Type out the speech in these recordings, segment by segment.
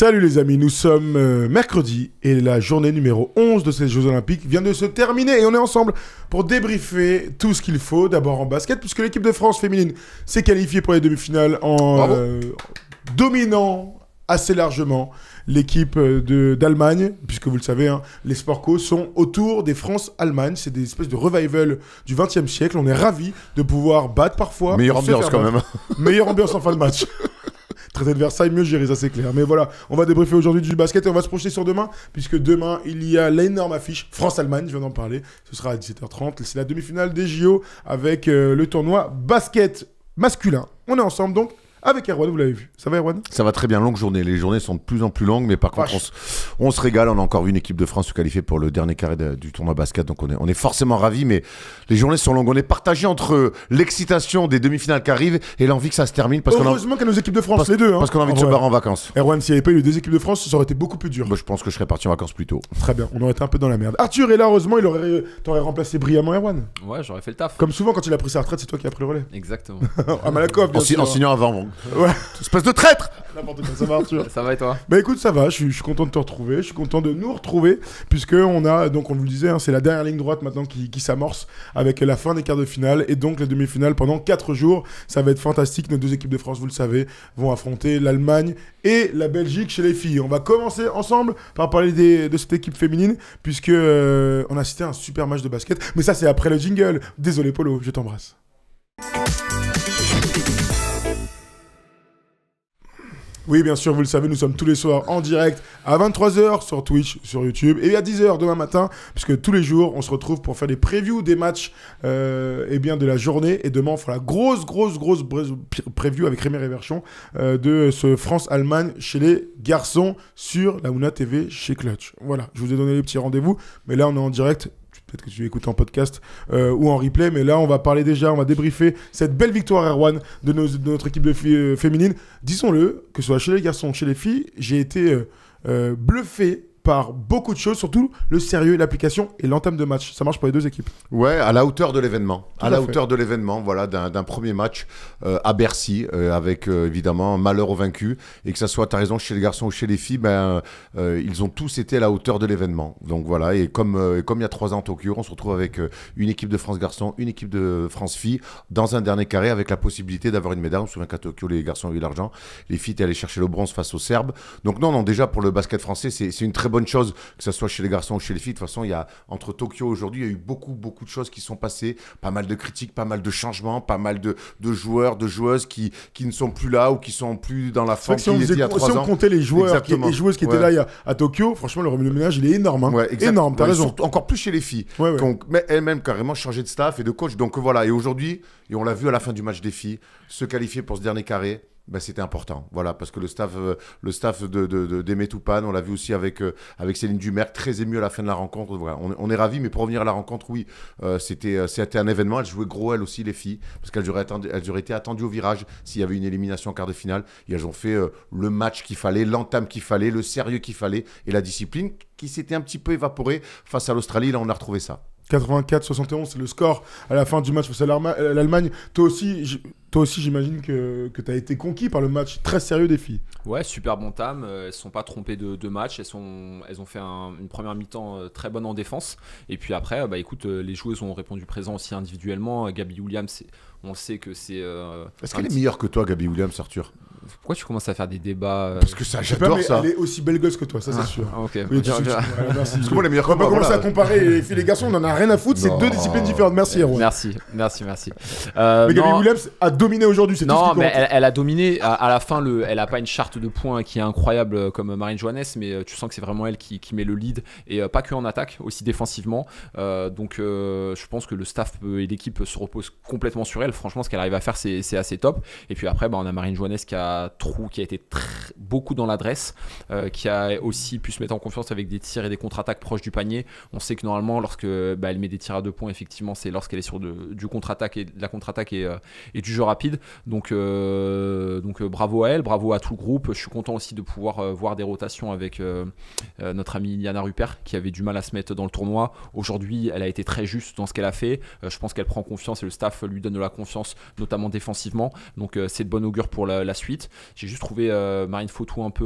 Salut les amis, nous sommes mercredi et la journée numéro 11 de ces Jeux Olympiques vient de se terminer et on est ensemble pour débriefer tout ce qu'il faut. D'abord en basket, puisque l'équipe de France féminine s'est qualifiée pour les demi-finales en dominant assez largement l'équipe d'Allemagne, puisque vous le savez, hein, les Sport Co sont autour des France-Allemagne. C'est des espèces de revival du XXe siècle. On est ravis de pouvoir battre parfois. Meilleure ambiance quand même. Meilleure ambiance en fin de match. Traité de Versailles, mieux géré, ça c'est clair. Mais voilà, on va débriefer aujourd'hui du basket et on va se projeter sur demain, puisque demain, il y a l'énorme affiche France-Allemagne, je viens d'en parler. Ce sera à 17h30. C'est la demi-finale des JO avec le tournoi basket masculin. On est ensemble donc avec Erwan, vous l'avez vu. Ça va Erwan? Ça va très bien, longue journée. Les journées sont de plus en plus longues, mais par contre, on se régale. On a encore vu une équipe de France se qualifier pour le dernier carré du tournoi basket, donc on est forcément ravis, mais les journées sont longues. On est partagé entre l'excitation des demi-finales qui arrivent et l'envie que ça se termine. Heureusement qu'il y a nos équipes de France, les deux. Hein. Parce qu'on a envie de se barrer en vacances. Erwan, s'il n'y avait pas eu les deux équipes de France, ça aurait été beaucoup plus dur. Moi, je pense que je serais parti en vacances plus tôt. Très bien, on aurait été un peu dans la merde. Arthur est là, heureusement, t'aurais remplacé brillamment Erwan. Ouais, j'aurais fait le taf. Comme souvent, quand il a pris sa retraite, c'est toi qui as pris le relais. Exactement. À Malakoff, bien sûr. En signant avant. Ouais. Espèce de traître! N'importe quoi, ça va Arthur? Ça va et toi? Bah écoute, ça va, je suis content de te retrouver, je suis content de nous retrouver, puisque on a, donc on vous le disait, hein, c'est la dernière ligne droite maintenant qui s'amorce avec la fin des quarts de finale et donc les demi-finales pendant 4 jours. Ça va être fantastique, nos deux équipes de France, vous le savez, vont affronter l'Allemagne et la Belgique chez les filles. On va commencer ensemble par parler de cette équipe féminine, puisque on a cité un super match de basket, mais ça c'est après le jingle. Désolé Polo, je t'embrasse. Oui, bien sûr, vous le savez, nous sommes tous les soirs en direct à 23h sur Twitch, sur YouTube et à 10h demain matin, puisque tous les jours, on se retrouve pour faire des previews des matchs de la journée. Et demain, on fera la grosse preview avec Rémi Réverchon de ce France-Allemagne chez les garçons sur la Ouna TV chez Clutch. Voilà, je vous ai donné les petits rendez-vous, mais là, on est en direct. Peut-être que tu écoutes en podcast ou en replay, mais là, on va débriefer cette belle victoire Erwan de notre équipe de filles féminine. Disons-le, que ce soit chez les garçons ou chez les filles, j'ai été bluffé par beaucoup de choses, surtout le sérieux, l'application et l'entame de match. Ça marche pour les deux équipes. Ouais, à la hauteur de l'événement. Hauteur de l'événement, voilà, d'un premier match à Bercy, avec évidemment malheur aux vaincus. Et que ça soit, t'as raison, chez les garçons ou chez les filles, ils ont tous été à la hauteur de l'événement. Donc voilà, et comme il y a 3 ans à Tokyo, on se retrouve avec une équipe de France garçons, une équipe de France filles, dans un dernier carré, avec la possibilité d'avoir une médaille. On se souvient qu'à Tokyo, les garçons ont eu l'argent, les filles étaient allées chercher le bronze face aux Serbes. Donc non, déjà pour le basket français, c'est une très bonne chose, que ce soit chez les garçons ou chez les filles. De toute façon, entre Tokyo aujourd'hui, il y a eu beaucoup de choses qui sont passées, pas mal de critiques, pas mal de changements, pas mal de joueurs, de joueuses qui ne sont plus là ou qui sont plus dans la forme qu'ils étaient il y a 3 ans. Si on comptait les joueurs et joueuses qui étaient là à Tokyo, franchement, le remue-ménage, il est énorme. Hein. Ouais, énorme, t'as raison. Encore plus chez les filles. Ouais. Donc, mais elles-mêmes carrément changé de staff et de coach. Donc voilà, et aujourd'hui, et on l'a vu à la fin du match des filles, se qualifier pour ce dernier carré, c'était important, voilà, parce que le staff d'Aimé Toupane, on l'a vu aussi avec Céline Dumerc, très ému à la fin de la rencontre. Voilà, on est ravis, mais pour revenir à la rencontre, oui, c'était un événement. Elles jouaient gros, elles aussi, les filles, parce qu'elles auraient été attendues au virage s'il y avait une élimination en quart de finale. Et elles ont fait le match qu'il fallait, l'entame qu'il fallait, le sérieux qu'il fallait, et la discipline qui s'était un petit peu évaporée face à l'Australie. Là, on a retrouvé ça. 84-71, c'est le score à la fin du match face à l'Allemagne. Toi aussi, j'imagine que tu as été conquis par le match très sérieux des filles. Ouais, super bon tam. Elles ne sont pas trompées de match. Elles ont fait une première mi-temps très bonne en défense. Et puis après, écoute, les joueuses ont répondu présent aussi individuellement. Gabby Williams, on sait que c'est... Est-ce qu'elle est meilleure que toi, Gabby Williams, Arthur? Pourquoi tu commences à faire des débats Parce que j'adore ça. Elle est aussi belle gosse que toi, ça c'est sûr. Ok. Oui, merci. Parce que moi, elle est meilleure On que va pas moi. commencer à comparer les filles et les garçons, on en a rien à foutre, c'est deux disciplines différentes. Merci, Erwan. Merci. Mais Gabby Williams a dominé aujourd'hui, c'est tout ce qui compte. Non, mais elle a dominé. À la fin, elle a pas une charte de points qui est incroyable comme Marine Johannes, mais tu sens que c'est vraiment elle qui met le lead, et pas que en attaque, aussi défensivement. Donc je pense que le staff et l'équipe se reposent complètement sur elle. Franchement, ce qu'elle arrive à faire, c'est assez top. Et puis après, on a Marine Johannes qui a été beaucoup dans l'adresse, qui a aussi pu se mettre en confiance avec des tirs et des contre-attaques proches du panier. On sait que normalement, lorsque elle met des tirs à 2 points, effectivement, c'est lorsqu'elle est sur du contre-attaque et de la contre-attaque et du jeu rapide. Donc bravo à elle, bravo à tout le groupe. Je suis content aussi de pouvoir voir des rotations avec notre amie Liana Rupert, qui avait du mal à se mettre dans le tournoi. Aujourd'hui, elle a été très juste dans ce qu'elle a fait. Je pense qu'elle prend confiance et le staff lui donne de la confiance, notamment défensivement. Donc c'est de bon augure pour la suite. J'ai juste trouvé Marine Fautou un peu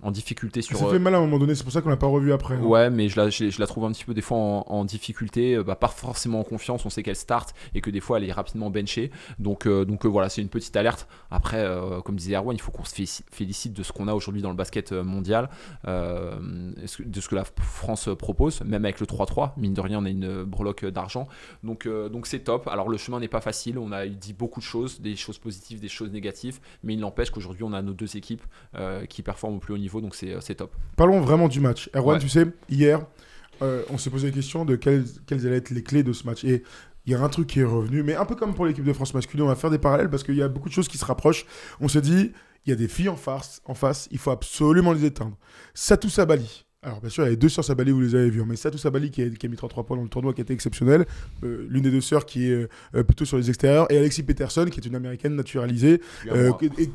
en difficulté sur. Ça fait mal à un moment donné, c'est pour ça qu'on l'a pas revu après. Hein. Ouais, mais je la trouve un petit peu des fois en difficulté, pas forcément en confiance. On sait qu'elle start et que des fois elle est rapidement benchée. Donc voilà, c'est une petite alerte. Après, comme disait Erwan, il faut qu'on se félicite de ce qu'on a aujourd'hui dans le basket mondial, de ce que la France propose, même avec le 3-3. Mine de rien, on a une breloque d'argent. Donc c'est top. Alors le chemin n'est pas facile. On a dit beaucoup de choses, des choses positives, des choses négatives, mais il n'empêche qu'aujourd'hui on a nos deux équipes qui performent au plus haut niveau. Donc c'est top. Parlons vraiment du match. Erwan, Ouais. tu sais, hier, on s'est posé la question de quelles allaient être les clés de ce match. Et il y a un truc qui est revenu, mais un peu comme pour l'équipe de France masculine, on va faire des parallèles parce qu'il y a beaucoup de choses qui se rapprochent. On s'est dit, il y a des filles en face, il faut absolument les éteindre. Satou Sabali. Alors bien sûr, il y avait deux sœurs Sabali, vous les avez vues, mais Satou Sabali qui a mis 33 points dans le tournoi, qui a été exceptionnel. L'une des deux sœurs qui est plutôt sur les extérieurs, et Alexis Peterson qui est une américaine naturalisée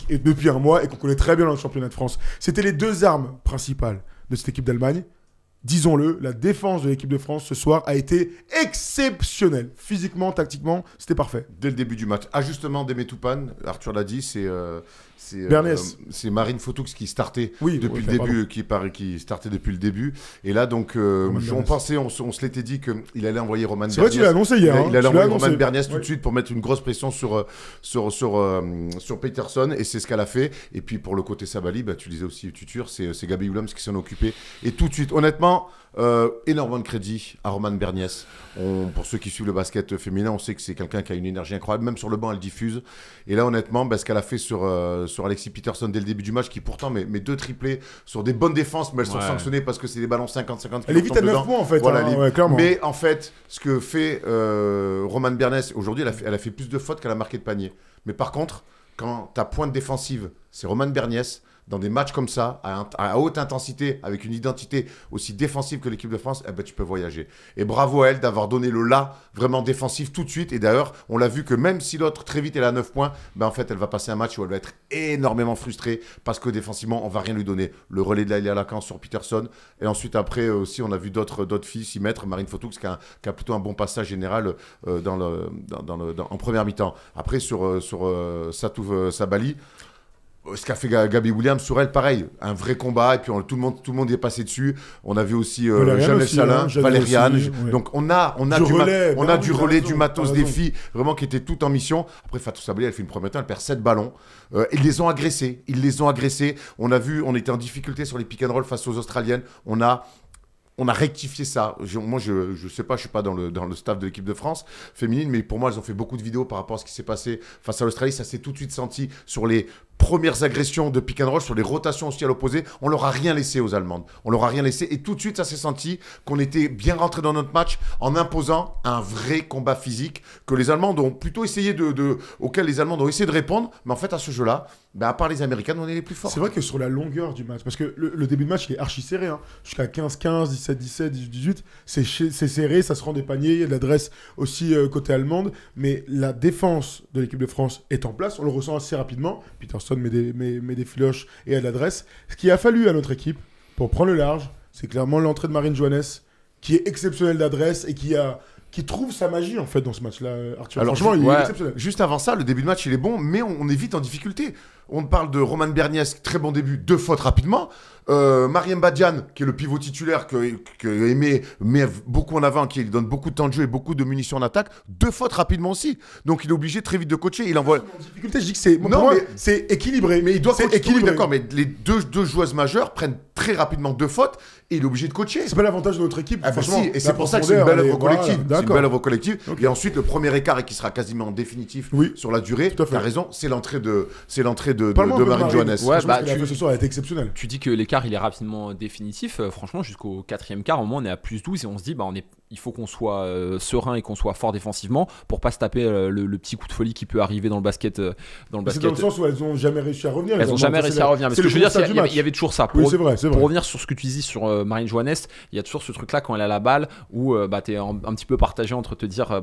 et depuis un mois et qu'on connaît très bien dans le championnat de France. C'était les deux armes principales de cette équipe d'Allemagne. Disons-le, la défense de l'équipe de France ce soir a été exceptionnelle. Physiquement, tactiquement, c'était parfait. Dès le début du match. Ajustement d'Emetoupan, Arthur l'a dit, c'est Bernès. c'est Marine Fotoux qui startait Oui, depuis ok, le début, qui startait depuis le début. Et là, donc, on se l'était dit qu'il allait envoyer Roman Bernès. C'est vrai, tu l'as annoncé hier. Il allait Tu l'as envoyer Roman annoncé. Bernès tout Ouais. de suite pour mettre une grosse pression sur Peterson, et c'est ce qu'elle a fait. Et puis pour le côté Sabali, tu disais aussi Tutur, c'est Gabi Williams qui s'en est occupé. Et tout de suite, honnêtement, énormément de crédit à Roman Bernès. Pour ceux qui suivent le basket féminin, on sait que c'est quelqu'un qui a une énergie incroyable. Même sur le banc, elle diffuse. Et là, honnêtement, ce qu'elle a fait sur Alexis Peterson dès le début du match, qui pourtant met deux triplés sur des bonnes défenses, mais elles sont sanctionnées parce que c'est des ballons 50-50. Elle est vite à 9 points en fait. Voilà, hein, ouais, clairement. mais en fait, ce que fait Roman Bernès, aujourd'hui, elle a fait plus de fautes qu'elle a marqué de panier. Mais par contre, quand ta pointe défensive, c'est Roman Bernès, dans des matchs comme ça, à haute intensité, avec une identité aussi défensive que l'équipe de France, tu peux voyager. Et bravo à elle d'avoir donné le là vraiment défensif tout de suite. Et d'ailleurs, on l'a vu que même si l'autre très vite elle a 9 points, en fait, elle va passer un match où elle va être énormément frustrée parce que défensivement, on va rien lui donner. Le relais de Laila Lacan sur Peterson. Et ensuite, après aussi, on a vu d'autres filles s'y mettre. Marine Fotoux qui a plutôt un bon passage général en première mi-temps. Après, sur Satou Sabali, ce qu'a fait Gabi Williams sur elle, pareil, un vrai combat, et puis tout le monde y est passé dessus. On a vu aussi Jamel Salin, Valériane. Ouais. Donc on a du relais, du matos des filles, vraiment qui étaient toutes en mission. Après, Fatou Sabali, elle fait une première temps, elle perd 7 ballons. Ils les ont agressés. On a vu, on était en difficulté sur les pick and roll face aux Australiennes. On a rectifié ça. Moi, je sais pas, je suis pas dans le staff de l'équipe de France féminine, mais pour moi, elles ont fait beaucoup de vidéos par rapport à ce qui s'est passé face à l'Australie. Ça s'est tout de suite senti sur les premières agressions de pick and roll, sur les rotations aussi à l'opposé. On leur a rien laissé aux Allemandes. On leur a rien laissé. Et tout de suite, ça s'est senti qu'on était bien rentré dans notre match en imposant un vrai combat physique que les Allemandes ont plutôt essayé auquel les Allemandes ont essayé de répondre. Mais en fait, à ce jeu-là, à part les Américaines, on est les plus forts. C'est vrai que sur la longueur du match, parce que le début de match, il est archi serré. Hein. Jusqu'à 15-15, 17-17, 18-18, c'est serré, ça se rend des paniers. Il y a de l'adresse aussi côté allemande. Mais la défense de l'équipe de France est en place. On le ressent assez rapidement. Peterson met des filoches et a de l'adresse. Ce qu'il a fallu à notre équipe pour prendre le large, c'est clairement l'entrée de Marine Johannes, qui est exceptionnelle d'adresse et qui trouve sa magie en fait dans ce match-là, Arthur. Alors, franchement, il est exceptionnel. Juste avant ça, le début de match, il est bon, mais on est vite en difficulté. On parle de Roman Bernès, très bon début, 2 fautes rapidement. Mariem Badian, qui est le pivot titulaire, que Aimé met beaucoup en avant, qui lui donne beaucoup de temps de jeu et beaucoup de munitions en attaque, 2 fautes rapidement aussi. Donc il est obligé très vite de coacher. Il envoie. En difficulté, je dis que c'est. Pour moi, c'est équilibré. Mais il doit c'est coacher. équilibré. D'accord, mais les deux joueuses majeures prennent très rapidement 2 fautes et il est obligé de coacher. C'est pas l'avantage de notre équipe. Ah bah franchement, si, et c'est pour ça que c'est une belle œuvre collective. Voilà, c'est une belle œuvre collective. Okay. Et ensuite, le premier écart, et qui sera quasiment définitif sur la durée, tu as raison, c'est l'entrée de Marine Johannes. Ouais, ce soir, elle a été exceptionnelle. Tu dis que l'écart, il est rapidement définitif. Franchement, jusqu'au 4e quart, au moins, on est à plus 12 et on se dit, il faut qu'on soit serein et qu'on soit fort défensivement pour pas se taper le petit coup de folie qui peut arriver dans le basket. C'est dans le sens où elles ont jamais réussi à revenir. Elles ont jamais réussi à revenir. Mais ce que je veux dire, c'est qu'il y avait toujours ça. Oui, c'est vrai. Pour revenir sur ce que tu dis sur Marine Johannes, il y a toujours ce truc-là quand elle a la balle où tu es un petit peu partagé entre te dire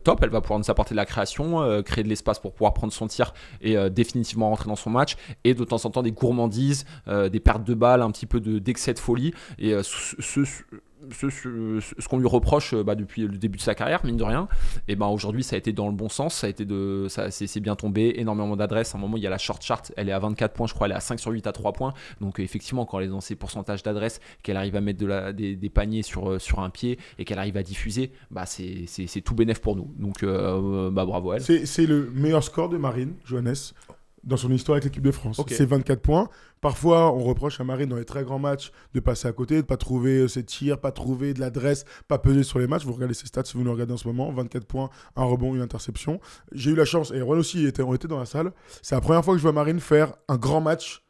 top, elle va pouvoir nous apporter de la création, créer de l'espace pour pouvoir prendre son tir et définitivement rentrer dans son match, et de temps en temps des gourmandises, des pertes de balles, un petit peu d'excès de folie. Et ce qu'on lui reproche depuis le début de sa carrière, mine de rien. Et aujourd'hui, ça a été dans le bon sens. C'est bien tombé. Énormément d'adresses. À un moment, il y a la short chart. Elle est à 24 points, je crois. Elle est à 5 sur 8 à 3 points. Donc, effectivement, quand elle est dans ses pourcentages d'adresses, qu'elle arrive à mettre des paniers sur un pied et qu'elle arrive à diffuser, c'est tout bénef pour nous. Donc, bravo à elle. C'est le meilleur score de Marine Johannes dans son histoire avec l'équipe de France. Okay. C'est 24 points. Parfois, on reproche à Marine dans les très grands matchs de passer à côté, de ne pas trouver ses tirs, pas trouver de l'adresse, pas peser sur les matchs. Vous regardez ses stats si vous nous regardez en ce moment. 24 points, un rebond, une interception. J'ai eu la chance, et Rouen aussi, on était dans la salle. C'est la première fois que je vois Marine faire un grand match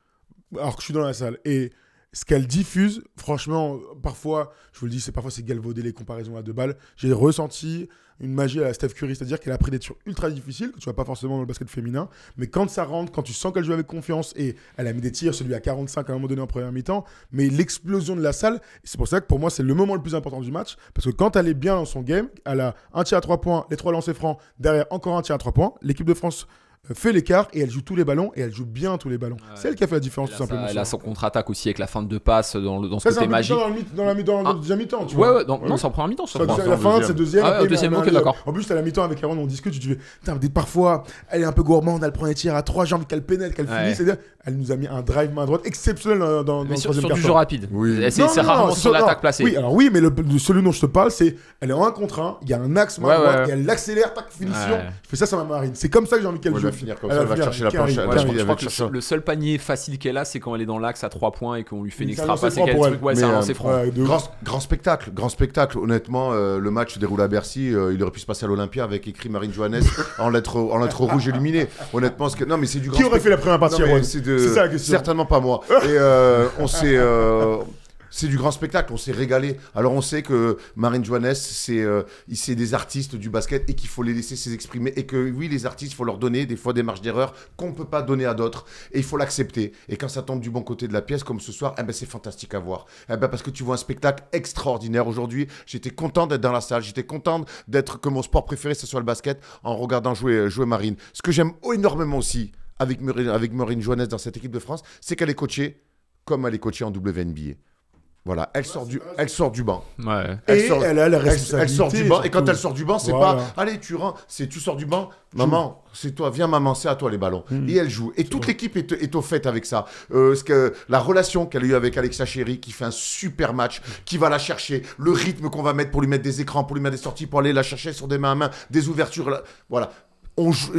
alors que je suis dans la salle. Et ce qu'elle diffuse, franchement, parfois, je vous le dis, c'est galvaudé les comparaisons à 2 balles. J'ai ressenti une magie à la Steph Curry, c'est-à-dire qu'elle a pris des tirs ultra difficiles, que tu vois pas forcément dans le basket féminin, mais quand ça rentre, quand tu sens qu'elle joue avec confiance, et elle a mis des tirs, celui à 45 à un moment donné en première mi-temps, mais l'explosion de la salle, c'est pour ça que pour moi c'est le moment le plus important du match, parce que quand elle est bien dans son game, elle a un tir à 3 points, les 3 lancers francs, derrière encore un tir à 3 points, l'équipe de France fait l'écart et elle joue tous les ballons et elle joue bien tous les ballons. Ouais. C'est elle qui a fait la différence tout simplement. Elle a son contre-attaque aussi avec la fin de 2 passes dans ce côté magique. Dans la deuxième mi-temps, tu vois. Non, c'est en première mi-temps. La fin, c'est deuxième. Deuxième, ok, d'accord. En plus, à la mi-temps avec Aaron, on discute, tu dis, parfois, elle est un peu gourmande, elle prend les tirs à 3, j'ai envie qu'elle pénètre, qu'elle finisse. C'est-à-dire, elle nous a mis un drive main droite exceptionnel dans le troisième quart. Sur du jeu rapide. Oui. C'est rarement sur l'attaque placée. Oui, mais celui dont je te parle, c'est elle est en 1 contre 1, il y a un axe main droite et elle l'accélère, tac, finition. Je fais ça ma Marine. C'est comme ça que j'ai envie qu'elle joue. Elle va chercher la planche. Je crois que le seul panier facile qu'elle a, c'est quand elle est dans l'axe à 3 points et qu'on lui fait une extra passe et qu'elle truc. Ouais, c'est un lancer franc. Grand spectacle. Honnêtement, le match se déroule à Bercy. Il aurait pu se passer à l'Olympia avec écrit Marine Johannes en lettres rouges illuminées. Honnêtement, non, mais c'est du grand. Qui aurait fait la première partie? C'est ça la question. Certainement pas moi. Et on s'est. C'est du grand spectacle, on s'est régalé. Alors on sait que Marine Johannes, c'est des artistes du basket et qu'il faut les laisser s'exprimer. Et que oui, les artistes, il faut leur donner des fois des marges d'erreur qu'on ne peut pas donner à d'autres. Et il faut l'accepter. Et quand ça tombe du bon côté de la pièce, comme ce soir, c'est fantastique à voir. Parce que tu vois un spectacle extraordinaire. Aujourd'hui, j'étais content d'être dans la salle. J'étais content d'être que mon sport préféré, ce soit le basket, en regardant jouer Marine. Ce que j'aime énormément aussi avec Marine Johannes dans cette équipe de France, c'est qu'elle est coachée comme elle est coachée en WNBA. Voilà, elle sort du banc. Ouais. Elle a la responsabilité. Elle sort du banc. Et quand elle sort du banc, c'est pas allez, tu rentres, tu sors du banc, maman, c'est toi, viens maman, c'est à toi les ballons. Et elle joue. Et toute l'équipe est au fait avec ça. La relation qu'elle a eue avec Alexia Chéry, qui fait un super match, qui va la chercher, le rythme qu'on va mettre pour lui mettre des écrans, pour lui mettre des sorties, pour aller la chercher sur des mains à main, des ouvertures. Voilà.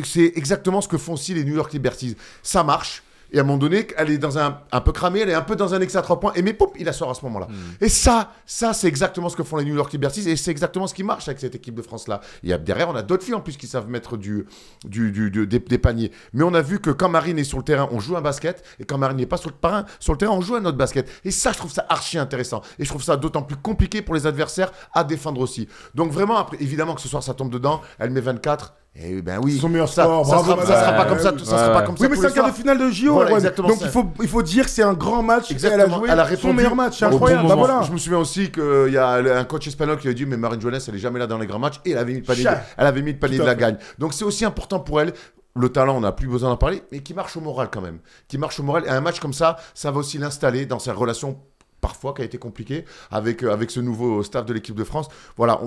C'est exactement ce que font aussi les New York Liberties. Ça marche. Et à un moment donné, elle est un peu cramée, elle est un peu dans un excès à 3 points. Et mais pop, il la sort à ce moment-là. Et ça c'est exactement ce que font les New York Liberties. Et c'est exactement ce qui marche avec cette équipe de France-là. Et derrière, on a d'autres filles en plus qui savent mettre des paniers. Mais on a vu que quand Marine est sur le terrain, on joue un basket. Et quand Marine n'est pas sur le terrain, on joue un autre basket. Et ça, je trouve ça archi intéressant. Et je trouve ça d'autant plus compliqué pour les adversaires à défendre aussi. Donc vraiment, après, évidemment que ce soir, ça tombe dedans. Elle met 24. Et ben oui, son meilleur score, ça sera pas comme ça, ça sera pas comme ça. Oui, mais c'est un quart de finale de JO. Voilà, donc il faut dire que c'est un grand match. Elle a joué son meilleur match, c'est incroyable. Bon voilà. Je me souviens aussi qu'il y a un coach espagnol qui a dit mais Marine Johannes, elle est jamais là dans les grands matchs et elle avait mis le panier de la gagne. Donc c'est aussi important pour elle. Le talent, on n'a plus besoin d'en parler, mais qui marche au moral quand même. Qui marche au moral. Et un match comme ça va aussi l'installer dans sa relation parfois qui a été compliqué avec ce nouveau staff de l'équipe de France. Voilà,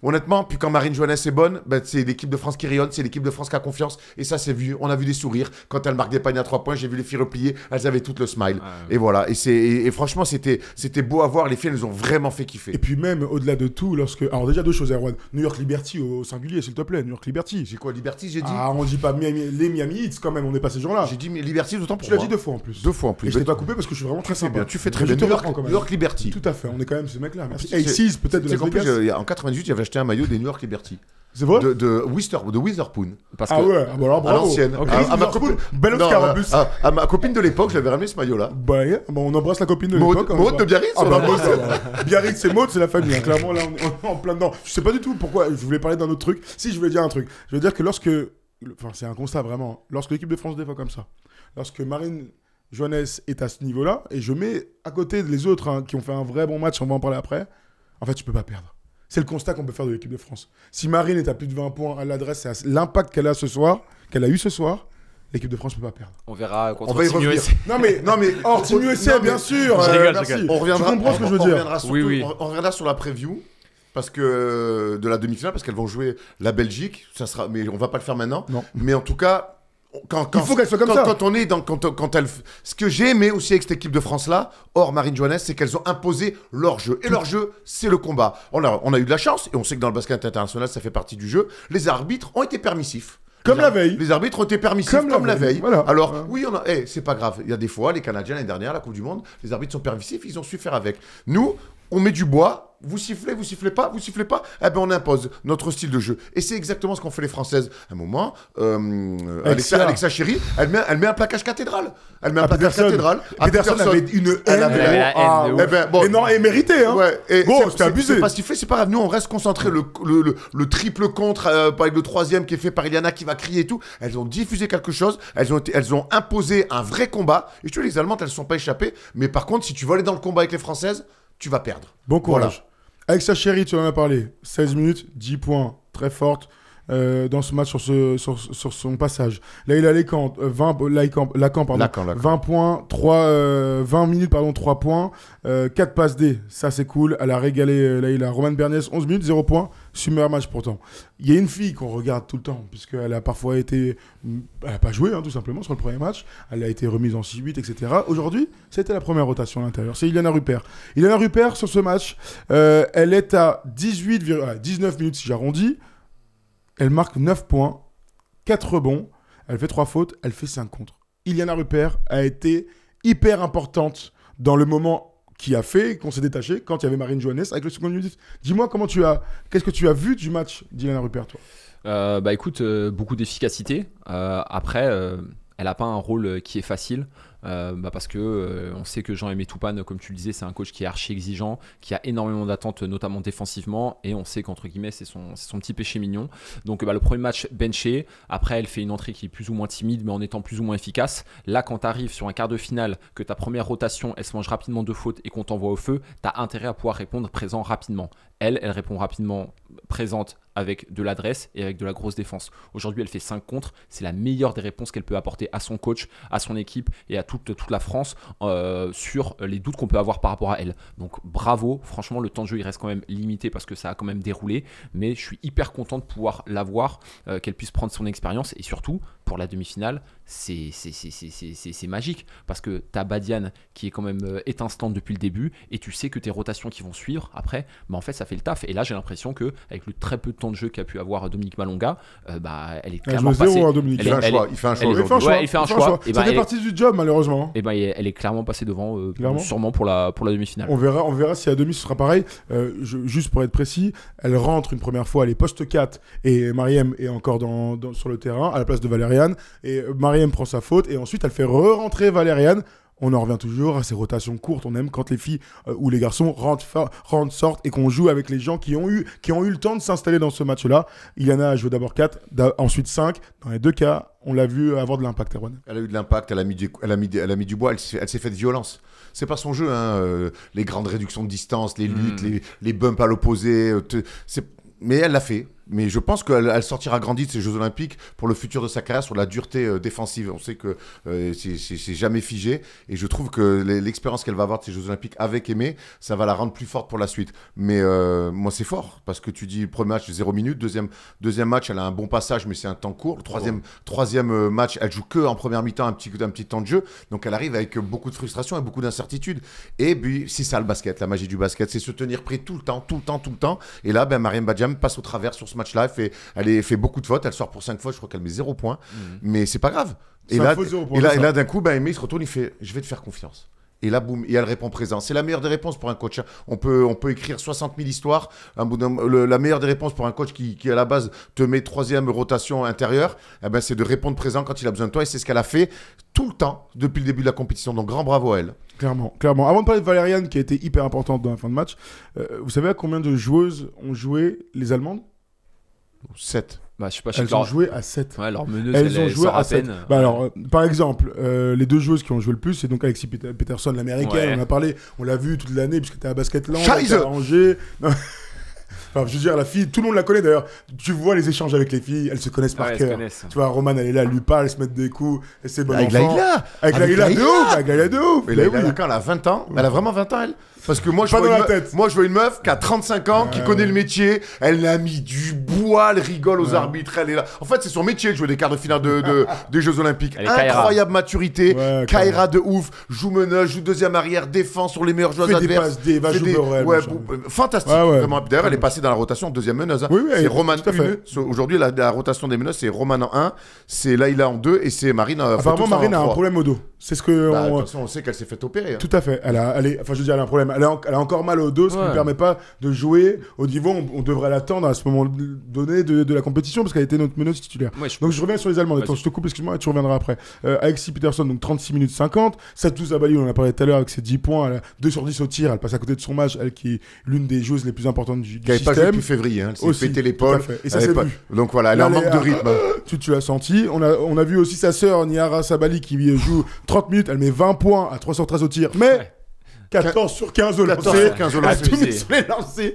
honnêtement, puis quand Marine Johannes est bonne, c'est l'équipe de France qui rayonne, c'est l'équipe de France qui a confiance, et ça c'est vu, on a vu des sourires, quand elle marque des paniers à 3 points, j'ai vu les filles replier, elles avaient toutes le smile, et voilà, et franchement c'était beau à voir, les filles elles nous ont vraiment fait kiffer. Et puis même au-delà de tout, alors déjà 2 choses, Erwan, New York Liberty au singulier s'il te plaît, New York Liberty. J'ai quoi, Liberty, j'ai dit? On dit pas les Miami Heat quand même, on n'est pas ces gens-là. J'ai dit Liberty d'autant pour moi. Tu l'as dit 2 fois en plus. 2 fois en plus. Et je t'ai pas coupé parce que je suis vraiment très sympa. Tu fais très bien, New York Liberty. Tout à fait, on est quand même ce mec-là. Merci. Aces, peut-être de Las Vegas. En 98, j'avais acheté un maillot des New York Liberty. C'est vrai? De Witherspoon. Ouais, alors bravo. À l'ancienne. À ma copine. Bel Oscar en plus. À ma copine de l'époque, je l'avais ramené ce maillot-là. On embrasse la copine de l'époque. Maud de Biarritz. Biarritz et Maud, c'est la famille. Clairement, là, on est en plein dedans. Je sais pas du tout pourquoi. Je voulais parler d'un autre truc. Si, je voulais dire un truc. Je veux dire que c'est un constat vraiment. Lorsque l'équipe de France défend comme ça, lorsque Marine Johannes est à ce niveau-là, et je mets à côté les autres qui ont fait un vrai bon match, on va en parler après, en fait, tu peux pas perdre. C'est le constat qu'on peut faire de l'équipe de France. Si Marine est à plus de 20 points à l'adresse, c'est l'impact qu'elle a eu ce soir, l'équipe de France peut pas perdre. On verra contre On va y Team revenir. USA. Non mais hors Team USA, bien sûr. Je rigole, merci. On reviendra, Tu comprends ce que je veux on dire. reviendra surtout- Oui. on reviendra sur la preview. Parce que de la demi-finale, parce qu'elles vont jouer la Belgique, ça sera, mais on va pas le faire maintenant. Non. Mais en tout cas, Il faut qu'elle soit comme ça. Quand on est quand elle, ce que j'ai aimé aussi avec cette équipe de France là, hors Marine Johannes, c'est qu'elles ont imposé leur jeu. Et leur jeu, c'est le combat. On a eu de la chance et on sait que dans le basket international, ça fait partie du jeu. Les arbitres ont été permissifs. Comme la veille. Les arbitres ont été permissifs comme la veille. Voilà. Alors, oui, c'est pas grave. Il y a des fois, les Canadiens, l'année dernière, la Coupe du Monde, les arbitres sont permissifs, ils ont su faire avec. Nous, on met du bois. Vous sifflez pas, eh ben on impose notre style de jeu. Et c'est exactement ce qu'ont fait les Françaises. À un moment, Alexa Chéri, elle met un plaquage cathédral. Elle met un plaquage cathédral. Peterson avait une haine. Elle avait la haine de Eh ben, bon, Et non, et mérité, hein. Ouais, et Bon, c'est- c'était abusé. C'est pas sifflé, c'est pas grave. Nous, on reste concentré. Le triple contre avec le troisième qui est fait par Iliana qui va crier et tout. Elles ont diffusé quelque chose. Elles ont imposé un vrai combat. Et je te dis, les Allemandes, elles ne sont pas échappées. Mais par contre, si tu vas aller dans le combat avec les Françaises, tu vas perdre. Bon courage. Voilà. Avec sa chérie, tu en as parlé. 16 minutes, 10 points. Très forte dans ce match sur son passage. Là, il a Lacan, 20 points, 20 minutes, 3 points. 4 passes D, ça c'est cool. Elle a régalé Leïla. Romane Bernès, 11 minutes, 0 points. Super match pourtant. Il y a une fille qu'on regarde tout le temps, puisqu'elle a parfois été... Elle n'a pas joué, tout simplement, sur le premier match. Elle a été remise en 6-8, etc. Aujourd'hui, c'était la première rotation à l'intérieur. C'est Iliana Rupert. Iliana Rupert, sur ce match, elle est à 19 minutes, si j'arrondis. Elle marque 9 points, 4 rebonds. Elle fait 3 fautes, elle fait 5 contres. Iliana Rupert a été hyper importante dans le moment qui a fait qu'on s'est détaché quand il y avait Marine Johannes avec le second minute. Dis-moi qu'est-ce que tu as vu du match d'Iliana Rupert, toi? Bah écoute, beaucoup d'efficacité. Après, elle n'a pas un rôle qui est facile. Parce que on sait que Jean-Aimé Toupane, comme tu le disais, c'est un coach qui est archi exigeant, qui a énormément d'attentes, notamment défensivement, et on sait qu'entre guillemets c'est son petit péché mignon. Donc le premier match benché, après elle fait une entrée qui est plus ou moins timide mais en étant plus ou moins efficace. Là, quand tu arrives sur un quart de finale, que ta première rotation elle se mange rapidement de fautes et qu'on t'envoie au feu, tu as intérêt à pouvoir répondre présent rapidement. Elle répond rapidement présente avec de l'adresse et avec de la grosse défense. Aujourd'hui, elle fait 5 contres. C'est la meilleure des réponses qu'elle peut apporter à son coach, à son équipe et à toute la France sur les doutes qu'on peut avoir par rapport à elle. Donc bravo, franchement, le temps de jeu il reste quand même limité parce que ça a quand même déroulé, mais je suis hyper content de pouvoir la voir, qu'elle puisse prendre son expérience et surtout pour la demi-finale, c'est magique parce que t'as Badiane qui est quand même étincelante depuis le début et tu sais que tes rotations qui vont suivre après, en fait ça fait le taf. Et là j'ai l'impression que avec le très peu de temps de jeu qu'a pu avoir Dominique Malonga, elle est clairement passée. Dominique. Il fait un choix aujourd'hui. Ouais, il fait un choix. Ça fait partie du job malheureusement. Et elle est clairement passée devant, sûrement pour la demi-finale. On verra si à demi ce sera pareil. Juste pour être précis, elle rentre une première fois, elle est poste 4 et Mariem est encore sur le terrain à la place de Valériane. Et Mariem prend sa faute et ensuite elle fait re-rentrer Valériane. On en revient toujours à ces rotations courtes. On aime quand les filles ou les garçons rentrent, sortent et qu'on joue avec les gens qui ont eu le temps de s'installer dans ce match-là. Iliana a joué d'abord 4, ensuite 5. Dans les deux cas, on l'a vu avoir de l'impact, Erwan. Elle a eu de l'impact, elle a mis du bois, elle s'est fait de violence. C'est pas son jeu, les grandes réductions de distance, les luttes, les bumps à l'opposé. Mais elle l'a fait. Mais je pense qu'elle sortira grandie de ces Jeux Olympiques pour le futur de sa carrière sur la dureté défensive. On sait que c'est jamais figé. Et je trouve que l'expérience qu'elle va avoir de ces Jeux Olympiques avec Aimé, ça va la rendre plus forte pour la suite. Mais moi, c'est fort. Parce que tu dis, premier match, 0 minutes. Deuxième match, elle a un bon passage, mais c'est un temps court. Le troisième match, elle joue que en première mi-temps, un petit temps de jeu. Donc, elle arrive avec beaucoup de frustration et beaucoup d'incertitude. Et puis, c'est ça le basket, la magie du basket. C'est se tenir prêt tout le temps. Et là, Mariem Badiane passe au travers sur ce match-là, elle fait beaucoup de fautes, elle sort pour 5 fois, je crois qu'elle met 0 points, mais c'est pas grave. Et là, d'un coup, Aimé il se retourne, il fait, je vais te faire confiance. Et là, boum, et elle répond présent. C'est la meilleure des réponses pour un coach. On peut écrire 60 000 histoires. La meilleure des réponses pour un coach qui à la base, te met 3e rotation intérieure, c'est de répondre présent quand il a besoin de toi. Et c'est ce qu'elle a fait tout le temps depuis le début de la compétition. Donc, grand bravo à elle. Clairement. Avant de parler de Valériane, qui a été hyper importante dans la fin de match, vous savez à combien de joueuses ont joué les Allemandes? 7. Je sais pas, elles ont joué à 7. Ouais, leur meneuse, elles ont joué à 7. peine. Alors, par exemple, les deux joueuses qui ont joué le plus, c'est donc Alexis Peterson, l'américaine. Ouais. On en a parlé, on l'a vu toute l'année, puisque tu es à Basketland, Scheiße. à Angers. Enfin, je veux dire, la fille, tout le monde la connaît d'ailleurs. Tu vois les échanges avec les filles, elles se connaissent par Ouais, elles se cœur. connaissent. Tu vois, Romane, elle est là, elle lui parle, elle se met des coups, et c'est bon Avec enfant. Laïla. Avec Laïla de ouf, avec Laïla de ouf. Mais Mais Laïla, oui. quand elle a 20 ans, elle a vraiment 20 ans, elle. Parce que moi, Pas dans la tête. moi, je vois une meuf qui a 35 ans, qui connaît le métier. Elle a mis du bois, elle rigole aux arbitres, elle est là. En fait, c'est son métier de jouer des quarts de finale des Jeux Olympiques. Elle est Kaira. Incroyable maturité. Ouais, Kaira de ouf. Joue meneuse, joue deuxième arrière, défend sur les meilleurs joueurs Fait des adverses. passes, va Fait jouer au Real, ouais, machin. fantastique. Ouais, ouais. Vraiment. D'ailleurs, elle est passée dans la rotation deuxième meneuse. Hein. Oui, oui, C'est elle- Roman tout à fait. 1. Aujourd'hui, la rotation des meneuses, c'est Roman en 1, c'est Laïla en 2 et c'est Marine en Apparemment, Marine a un problème au dos. C'est ce que. Bah, de on- toute façon, on sait qu'elle s'est fait opérer. Hein. Tout à fait. Enfin, je veux dire, elle a un problème. Elle a encore mal au dos, ce qui ne Ouais. lui permet pas de jouer au niveau. On devrait l'attendre à ce moment donné de la compétition parce qu'elle était notre meneuse titulaire. Ouais, je- Donc je reviens sur les Allemands. Vas-y. Attends, je te coupe, excuse-moi, tu reviendras après. Alexis Peterson, donc 36 minutes 50. Satou Zabali, on en a parlé tout à l'heure avec ses 10 points. Elle a 2 sur 10 au tir. Elle passe à côté de son match, elle qui est l'une des joueuses les plus importantes du Qui n'avait pas joué système. depuis février. Hein. Elle s'est Aussi, pété tout l'épaule. à fait. Et ça Elle s'est avait pas- vu. Donc voilà, elle Là, a un manque elle de est- rythme. Tu l'as senti. On a vu aussi sa sœur Niara Sabali qui joue 30 minutes. Elle met 20 points à 3 sur 13 au tir. Mais Ouais. 14 sur 15 au 14 lancer. sur 15 au Elle a lancer. tout mis sur les lancers.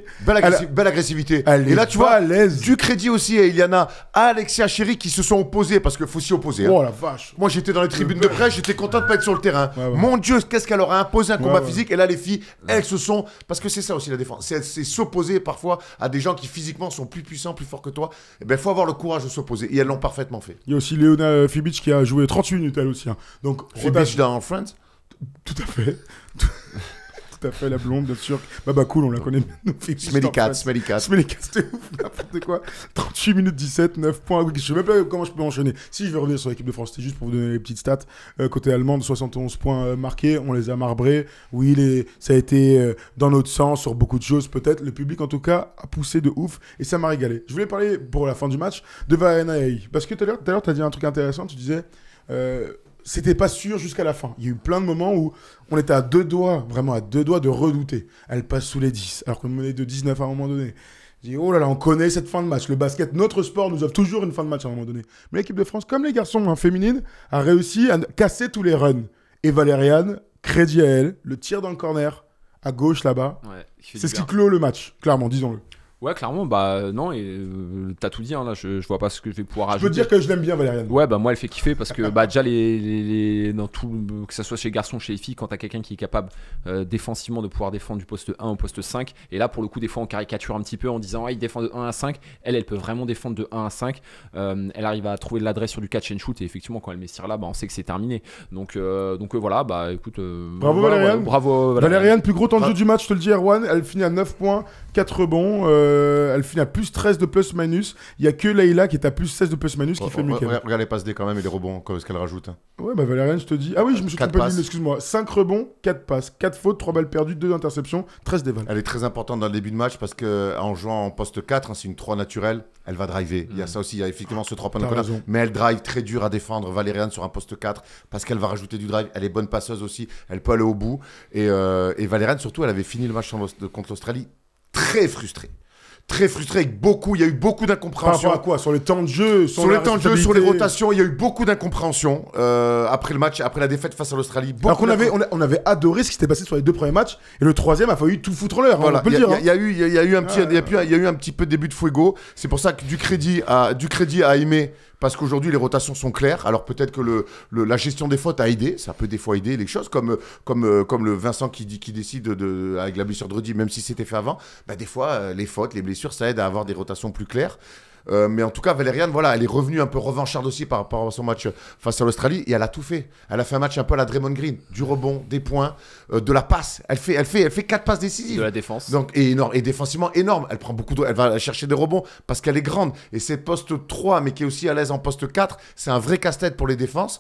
Belle agressivité. Elle Et là, est tu vois, à l'aise. du crédit aussi à Iliana, à Alexia Chéri qui se sont opposés parce qu'il faut s'y opposer. Hein. Oh la vache. Moi, j'étais dans les tribunes de presse, j'étais content de pas être sur le terrain. Ouais, ouais. Mon Dieu, qu'est-ce qu'elle leur a imposé un combat Ouais, ouais. physique. Et là, les filles, elles se sont. Parce que c'est ça aussi la défense. C'est s'opposer parfois à des gens qui physiquement sont plus puissants, plus forts que toi. Et ben, il faut avoir le courage de s'opposer. Et elles l'ont parfaitement fait. Il y a aussi Léona Fibic qui a joué 38 minutes elle aussi. Hein. Donc, Fibic dans Friends. tout à fait. Tout à fait, la blonde, bien sûr. Bah cool, on la connaît. Nous, Fibic, Smelly en Cat, fait. Smelly Cat. Smelly Cat, c'était ouf, n'importe quoi. 38 minutes 17, 9 points. Je sais même pas comment je peux enchaîner. Si je vais revenir sur l'équipe de France, c'était juste pour vous donner les petites stats. Côté allemande, 71 points marqués, on les a marbrés. Oui, ça a été dans notre sens sur beaucoup de choses, peut-être. Le public, en tout cas, a poussé de ouf et ça m'a régalé. Je voulais parler, pour la fin du match, de Valeriana Yahi. Parce que tout à l'heure, tu as dit un truc intéressant. Tu disais, c'était pas sûr jusqu'à la fin. Il y a eu plein de moments où on était à 2 doigts, vraiment à 2 doigts de redouter. Elle passe sous les 10, alors qu'on menait de 19 à un moment donné. Je dis, oh là là, on connaît cette fin de match. Le basket, notre sport nous offre toujours une fin de match à un moment donné. Mais l'équipe de France, comme les garçons féminines, a réussi à casser tous les runs. Et Valériane, crédit à elle, le tir dans le corner, à gauche là-bas, Ouais, il fait c'est du ce qui bien. clôt le match, clairement, disons-le. Ouais, clairement, bah non, et t'as tout dit, hein, là, je vois pas ce que je vais pouvoir Je ajouter. peux dire que je l'aime bien, Valériane. Ouais, bah moi elle fait kiffer parce que bah déjà dans tout, que ça soit chez les garçons, chez les filles, quand t'as quelqu'un qui est capable défensivement de pouvoir défendre du poste 1 au poste 5, et là pour le coup des fois on caricature un petit peu en disant il défend de 1 à 5, elle peut vraiment défendre de 1 à 5, elle arrive à trouver de l'adresse sur du catch and shoot et effectivement quand elle met ce tir là, bah on sait que c'est terminé. Donc voilà, bah écoute, Bravo voilà, Valériane. ouais, bravo Valériane, plus gros temps de jeu du match, je te le dis, Erwan. Elle finit à 9 points, 4 rebonds. Elle finit à plus 13 de plus-minus. Il n'y a que Leïla qui est à plus 16 de plus-minus qui fait mieux qu'elle. Regarde les passes D quand même et les rebonds, ce qu'elle rajoute. Hein. Ouais, bah Valériane, je te dis. Ah oui, je me suis Quatre trompé de passes. ligne, excuse-moi. 5 rebonds, 4 passes, 4 fautes, 3 balles perdues, 2 interceptions, 13 dévals. Elle est très importante dans le début de match parce qu'en jouant en poste 4, hein, c'est une 3 naturelle, elle va driver. Il y a ça aussi, il y a effectivement ce 3 points de T'as corner. raison. Mais elle drive très dur à défendre Valériane sur un poste 4 parce qu'elle va rajouter du drive. Elle est bonne passeuse aussi, elle peut aller au bout. Et Valériane, surtout, elle avait fini le match contre l'Australie très frustrée. Très frustré, il y a eu beaucoup Par d'incompréhension. rapport à quoi? Sur les temps de jeu, Sur les temps de jeu, sur les rotations, il y a eu beaucoup d'incompréhension après le match, après la défaite face à l'Australie. Alors qu'on avait, on avait adoré ce qui s'était passé sur les 2 premiers matchs, et le 3e a failli tout foutre en l'air, Voilà, on peut le dire. il y a eu un petit peu de début de fuego. C'est pour ça que du crédit à aimer. Parce qu'aujourd'hui, les rotations sont claires. Alors peut-être que la gestion des fautes a aidé. Ça peut des fois aider les choses. Comme le Vincent qui décide avec la blessure de Rudy, même si c'était fait avant. Bah, des fois, les fautes, les blessures, ça aide à avoir des rotations plus claires. Mais en tout cas, Valériane, voilà, elle est revenue un peu revancharde aussi par rapport à son match face à l'Australie. Et elle a tout fait. Elle a fait un match un peu à la Draymond Green. Du rebond, des points, de la passe. Elle fait 4 passes décisives. de la défense. Donc, et défensivement énorme. Elle prend elle va chercher des rebonds parce qu'elle est grande. Et c'est poste 3, mais qui est aussi à l'aise en poste 4. C'est un vrai casse-tête pour les défenses.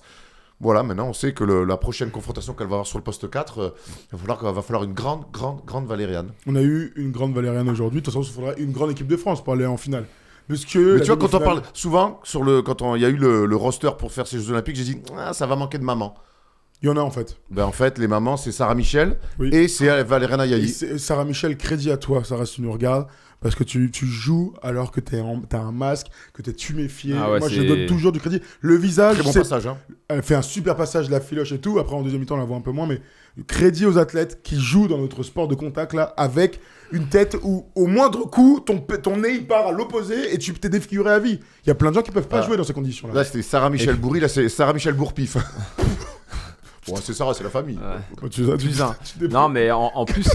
Voilà, maintenant on sait que la prochaine confrontation qu'elle va avoir sur le poste 4, il va falloir une grande Valériane. On a eu une grande Valériane aujourd'hui. De toute façon, il faudra une grande équipe de France pour aller en finale. Parce que Mais la tu vois, quand on demi-finale- parle souvent, quand il y a eu le roster pour faire ces Jeux Olympiques, j'ai dit ça va manquer de maman. Il y en a en fait. Ben, en fait, les mamans, c'est Sarah Michel Oui. et c'est Valériane Et Ayayi. Sarah Michel, crédit à toi, Sarah, si tu nous regardes. Parce que tu joues alors que t'as un masque, que t'es tuméfié. Ah ouais, Moi, je c'est- donne toujours du crédit. Le visage, Très bon c'est- passage. Hein. elle fait un super passage, la filoche et tout. Après, en deuxième mi-temps, on la voit un peu moins. Mais crédit aux athlètes qui jouent dans notre sport de contact là, avec une tête où au moindre coup, ton nez il part à l'opposé et tu t'es défiguré à vie. Il y a plein de gens qui peuvent pas jouer dans ces conditions-là. Là, c'était Sarah Michel Bourri, là, c'est Sarah Michel Bourpif. Bon, c'est Sarah, c'est la famille. Non, mais en plus.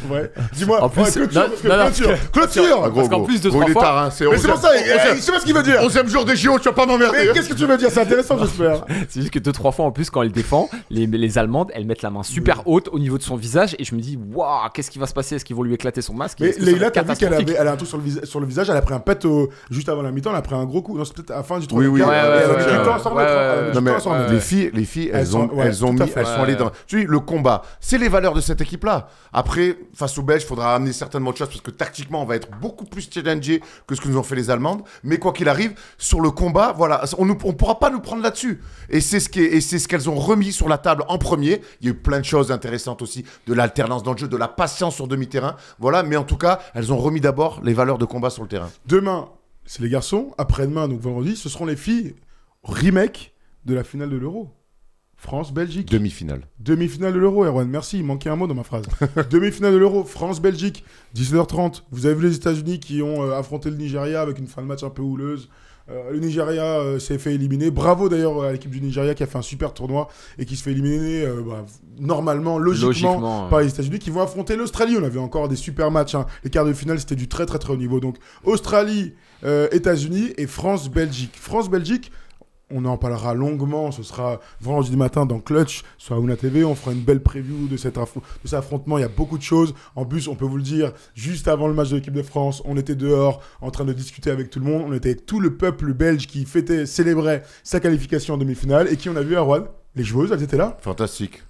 Ouais. Dis-moi, En plus, clôture. Parce qu'en plus de 3 il est fois. tard, hein, Mais c'est pour ça, je sais pas ce qu'il veut dire. 11e jour des JO, tu vas pas m'emmerder. Mais qu'est-ce que tu veux dire? C'est intéressant, j'espère. C'est juste que 2-3 fois en plus, quand elle défend, les Allemandes, elles mettent la main super haute au niveau de son visage et je me dis, waouh, qu'est-ce qui va se passer? Est-ce qu'ils vont lui éclater son masque? Mais Leïla, t'as vu qu'elle a un truc sur le visage, elle a pris un pet juste avant la mi-temps, elle a pris un gros coup. Non, c'est peut-être à la fin du troisième quart. Elle a mis du temps à s'en remettre. Non, mais les filles, elles sont allées dans. Tu sais, le combat, c'est les valeurs de cette équipe-là. Après, face aux Belges, il faudra amener certainement autre chose parce que tactiquement, on va être beaucoup plus challengé que ce que nous ont fait les Allemandes. Mais quoi qu'il arrive, sur le combat, voilà, on pourra pas nous prendre là-dessus. Et c'est ce qu'elles ont remis sur la table en premier. Il y a eu plein de choses intéressantes aussi, de l'alternance dans le jeu, de la patience sur demi-terrain. Voilà, mais en tout cas, elles ont remis d'abord les valeurs de combat sur le terrain. Demain, c'est les garçons. Après-demain, donc vendredi, ce seront les filles. Remake de la finale de l'Euro. France-Belgique. Demi-finale. Demi-finale de l'Euro, Erwan. Merci, il manquait un mot dans ma phrase. Demi-finale de l'Euro, France-Belgique, 17h30. Vous avez vu les États-Unis qui ont affronté le Nigeria avec une fin de match un peu houleuse. Le Nigeria s'est fait éliminer. Bravo d'ailleurs à l'équipe du Nigeria qui a fait un super tournoi et qui se fait éliminer normalement, logiquement par les États-Unis qui vont affronter l'Australie. On avait encore des super matchs. Hein. Les quarts de finale, c'était du très très très haut niveau. Donc Australie, États-Unis et France-Belgique. France-Belgique. On en parlera longuement, ce sera vendredi matin dans Clutch sur Aouna TV, on fera une belle preview de cet affrontement, il y a beaucoup de choses. En plus, on peut vous le dire, juste avant le match de l'équipe de France, on était dehors en train de discuter avec tout le monde, on était avec tout le peuple belge qui célébrait sa qualification en demi-finale et qui on a vu à Rouen. Les joueuses, elles étaient là. Fantastique.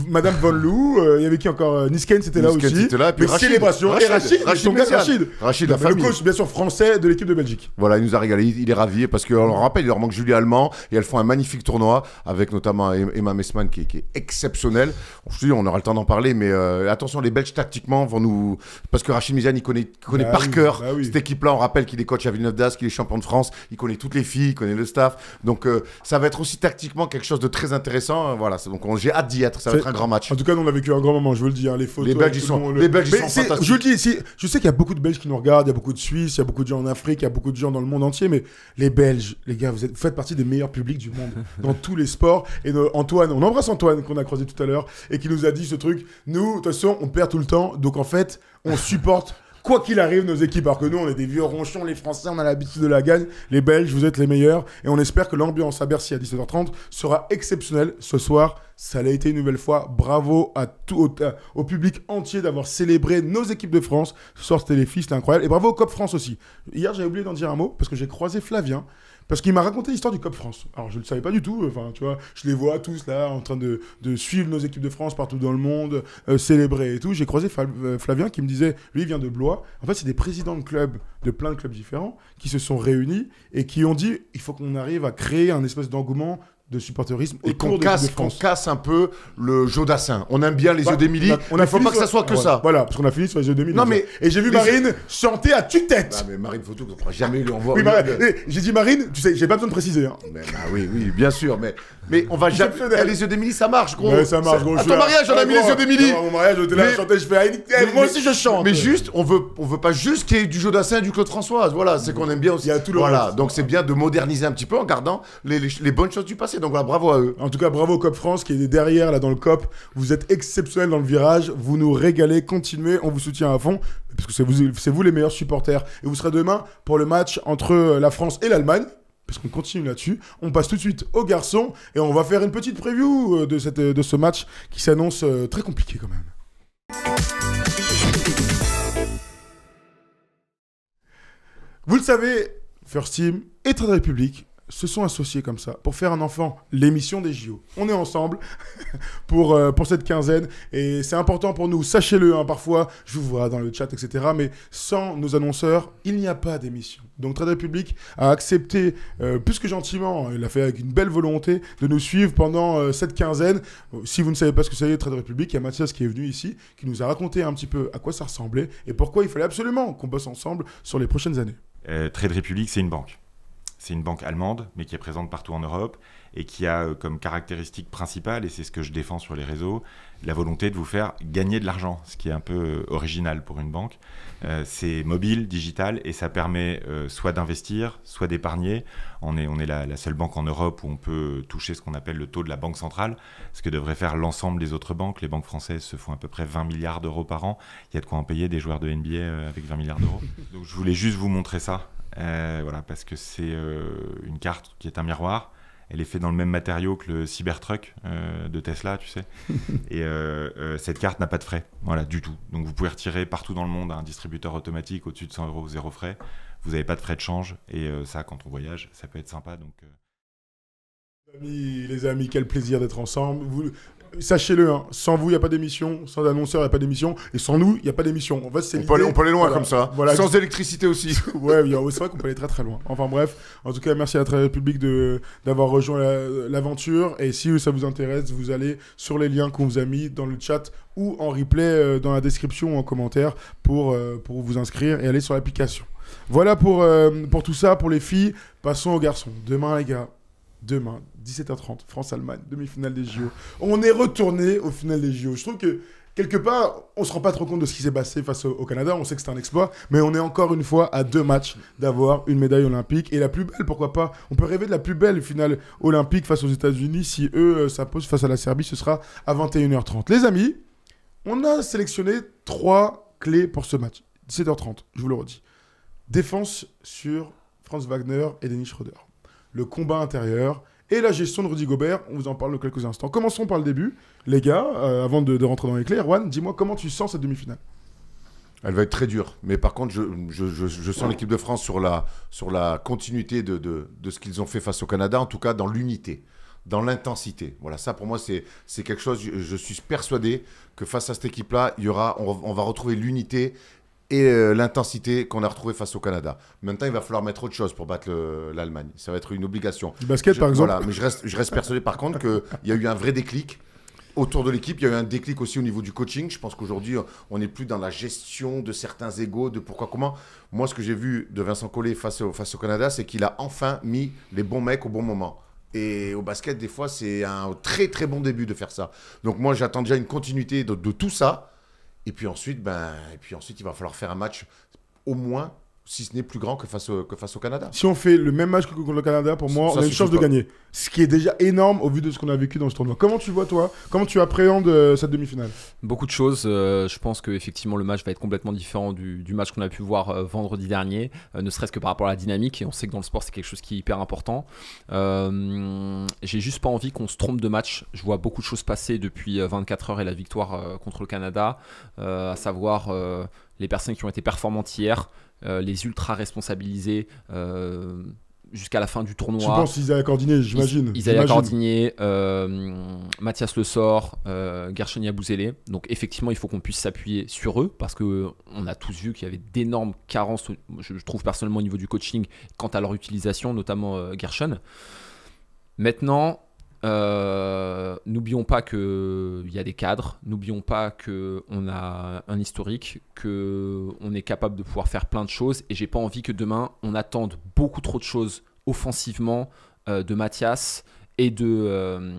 Madame Von Lou, il y avait qui encore Nisken, c'était là aussi. Était là, puis mais célébration. Et Rachid, la famille. Le coach, bien sûr, français de l'équipe de Belgique. Voilà, il nous a régalé, il est ravi parce qu'on le rappelle, il leur manque Julie Allemand et elles font un magnifique tournoi avec notamment Emma Messman qui est exceptionnelle. Je te dis, on aura le temps d'en parler, mais attention, les Belges tactiquement vont nous. Parce que Rachid Méziane, il connaît par cœur cette équipe-là. On rappelle qu'il est coach à Villeneuve-d'Ascq, qu'il est champion de France, il connaît toutes les filles, il connaît le staff. Donc ça va être aussi tactiquement quelque chose de très intéressant. Voilà, donc j'ai hâte d'y être. Ça va être un grand match. En tout cas, nous on a vécu un grand moment, je veux le dire. Les photos. Les Belges, ils sont fantastiques. Je le dis ici, je sais qu'il y a beaucoup de Belges qui nous regardent, il y a beaucoup de Suisses, il y a beaucoup de gens en Afrique, il y a beaucoup de gens dans le monde entier, mais les Belges, les gars, vous faites partie des meilleurs publics du monde dans tous les sports. Et Antoine, on embrasse Antoine qu'on a croisé tout à l'heure et qui nous a dit ce truc. Nous, de toute façon, on perd tout le temps, donc en fait, on supporte. Quoi qu'il arrive, nos équipes, alors que nous, on est des vieux ronchons, les Français, on a l'habitude de la gagne. Les Belges, vous êtes les meilleurs. Et on espère que l'ambiance à Bercy à 17h30 sera exceptionnelle ce soir. Ça l'a été une nouvelle fois. Bravo au public entier d'avoir célébré nos équipes de France. Ce soir, c'était les filles, c'était incroyable. Et bravo au COP France aussi. Hier, j'avais oublié d'en dire un mot parce que j'ai croisé Flavien. Parce qu'il m'a raconté l'histoire du COP France. Alors, je ne le savais pas du tout. Enfin, tu vois, je les vois tous là, en train de suivre nos équipes de France partout dans le monde, célébrer et tout. J'ai croisé Flavien qui me disait, lui, il vient de Blois. En fait, c'est des présidents de clubs, de plein de clubs différents, qui se sont réunis et qui ont dit, il faut qu'on arrive à créer un espèce d'engouement de supporterisme et qu'on casse un peu le Jodassin. On aime bien les yeux d'Émilie, il ne faut pas que ça soit que ça. Voilà, parce qu'on a fini sur les yeux d'Émilie. Non, mais et j'ai vu Marine chanter à tue-tête. Ah, mais Marine Photo, on ne pourra jamais lui envoyer. Oui, j'ai dit Marine, tu sais, j'ai pas besoin de préciser. Hein. Oui, bien sûr, mais on va jamais. Les yeux d'Émilie, ça marche, gros. Ouais, ça marche, gros. À ton mariage, on a mis les yeux d'Émilie. À mon mariage, j'étais là à chanter, je fais. Moi aussi, je chante. Mais juste, on veut pas juste qu'il y ait du Jodassin et du Claude Françoise. Voilà, c'est qu'on aime bien aussi. Voilà, donc c'est bien de moderniser un petit peu en gardant les bonnes choses du passé. Donc voilà, bravo à eux. En tout cas, bravo au COP France qui est derrière, là, dans le COP. Vous êtes exceptionnels dans le virage. Vous nous régalez. Continuez. On vous soutient à fond. Parce que c'est vous les meilleurs supporters. Et vous serez demain pour le match entre la France et l'Allemagne. Parce qu'on continue là-dessus. On passe tout de suite aux garçons. Et on va faire une petite preview de ce match qui s'annonce très compliqué quand même. Vous le savez, First Team et Trade Republic se sont associés comme ça pour faire un enfant, l'émission des JO. On est ensemble pour cette quinzaine et c'est important pour nous, sachez-le, hein, parfois je vous vois dans le chat, etc. Mais sans nos annonceurs, il n'y a pas d'émission. Donc Trade Republic a accepté, plus que gentiment, il l'a fait avec une belle volonté, de nous suivre pendant cette quinzaine. Si vous ne savez pas ce que c'est Trade Republic, il y a Mathias qui est venu ici, qui nous a raconté un petit peu à quoi ça ressemblait et pourquoi il fallait absolument qu'on bosse ensemble sur les prochaines années. Trade Republic, c'est une banque. c'est une banque allemande, mais qui est présente partout en Europe et qui a comme caractéristique principale, et c'est ce que je défends sur les réseaux, la volonté de vous faire gagner de l'argent, ce qui est un peu original pour une banque. C'est mobile, digital, et ça permet soit d'investir, soit d'épargner. On est la seule banque en Europe où on peut toucher ce qu'on appelle le taux de la banque centrale, ce que devraient faire l'ensemble des autres banques. Les banques françaises se font à peu près 20 milliards d'euros par an. Il y a de quoi en payer des joueurs de NBA avec 20 milliards d'euros. Donc je voulais juste vous montrer ça. Voilà, parce que c'est une carte qui est un miroir. Elle est faite dans le même matériau que le Cybertruck de Tesla, tu sais. Et cette carte n'a pas de frais, voilà, du tout. Donc vous pouvez retirer partout dans le monde un distributeur automatique au-dessus de 100 euros, zéro frais. Vous n'avez pas de frais de change. Et ça, quand on voyage, ça peut être sympa. Donc, Les amis, quel plaisir d'être ensemble. Sachez-le, hein, sans vous, il n'y a pas d'émission. Sans annonceur, il n'y a pas d'émission. Et sans nous, il n'y a pas d'émission. En fait, On peut aller loin, voilà, comme ça. Voilà. Sans électricité aussi. Ouais, c'est vrai qu'on peut aller très très loin. Enfin bref, en tout cas, merci à la Trade République d'avoir rejoint l'aventure. Et si ça vous intéresse, vous allez sur les liens qu'on vous a mis dans le chat ou en replay dans la description ou en commentaire pour vous inscrire et aller sur l'application. Voilà pour tout ça, pour les filles. Passons aux garçons. Demain, les gars. Demain, 17h30, France-Allemagne, demi-finale des JO. On est retourné au final des JO. Je trouve que, quelque part, on ne se rend pas trop compte de ce qui s'est passé face au Canada. On sait que c'est un exploit, mais on est encore une fois à 2 matchs d'avoir une médaille olympique. Et la plus belle, pourquoi pas. On peut rêver de la plus belle finale olympique face aux États-Unis. Si eux s'imposent face à la Serbie, ce sera à 21h30. Les amis, on a sélectionné 3 clés pour ce match. 17h30, je vous le redis. Défense sur Franz Wagner et Dennis Schröder. Le combat intérieur et la gestion de Rudy Gobert. On vous en parle dans quelques instants. Commençons par le début. Les gars, avant de rentrer dans les clés, Erwan, dis-moi comment tu sens cette demi-finale. Elle va être très dure. Mais par contre, je sens l'équipe de France sur la continuité de ce qu'ils ont fait face au Canada, en tout cas dans l'unité, dans l'intensité. Voilà, ça pour moi, c'est quelque chose, je suis persuadé que face à cette équipe-là, on va retrouver l'unité et l'intensité qu'on a retrouvée face au Canada. Maintenant, il va falloir mettre autre chose pour battre l'Allemagne. Ça va être une obligation. Du basket, par exemple. Voilà, mais je reste persuadé, par contre, qu'il y a eu un vrai déclic autour de l'équipe. Il y a eu un déclic aussi au niveau du coaching. Je pense qu'aujourd'hui, on n'est plus dans la gestion de certains égos, de pourquoi, comment. Moi, ce que j'ai vu de Vincent Collet face au Canada, c'est qu'il a enfin mis les bons mecs au bon moment. Et au basket, des fois, c'est un très, très bon début de faire ça. Donc moi, j'attends déjà une continuité de tout ça. Et puis ensuite, il va falloir faire un match au moins, si ce n'est plus grand que face au Canada. Si on fait le même match que contre le Canada, pour moi, on a une chance de gagner. Ce qui est déjà énorme au vu de ce qu'on a vécu dans ce tournoi. Comment tu vois, toi? Comment tu appréhendes cette demi-finale? Beaucoup de choses. Je pense qu'effectivement, le match va être complètement différent du match qu'on a pu voir vendredi dernier, ne serait-ce que par rapport à la dynamique. Et on sait que dans le sport, c'est quelque chose qui est hyper important. J'ai juste pas envie qu'on se trompe de match. Je vois beaucoup de choses passer depuis 24 heures et la victoire contre le Canada, à savoir les personnes qui ont été performantes hier, les ultra responsabilisés jusqu'à la fin du tournoi. Tu penses Isaiah Cordinet, j'imagine. Isaiah Cordinet, Mathias Le Sort, Gershon Yabusele. Donc effectivement, il faut qu'on puisse s'appuyer sur eux parce qu'on a tous vu qu'il y avait d'énormes carences, je trouve personnellement au niveau du coaching, quant à leur utilisation, notamment Gershon. Maintenant, n'oublions pas qu'il y a des cadres, n'oublions pas qu'on a un historique, qu'on est capable de pouvoir faire plein de choses et j'ai pas envie que demain on attende beaucoup trop de choses offensivement de Mathias et de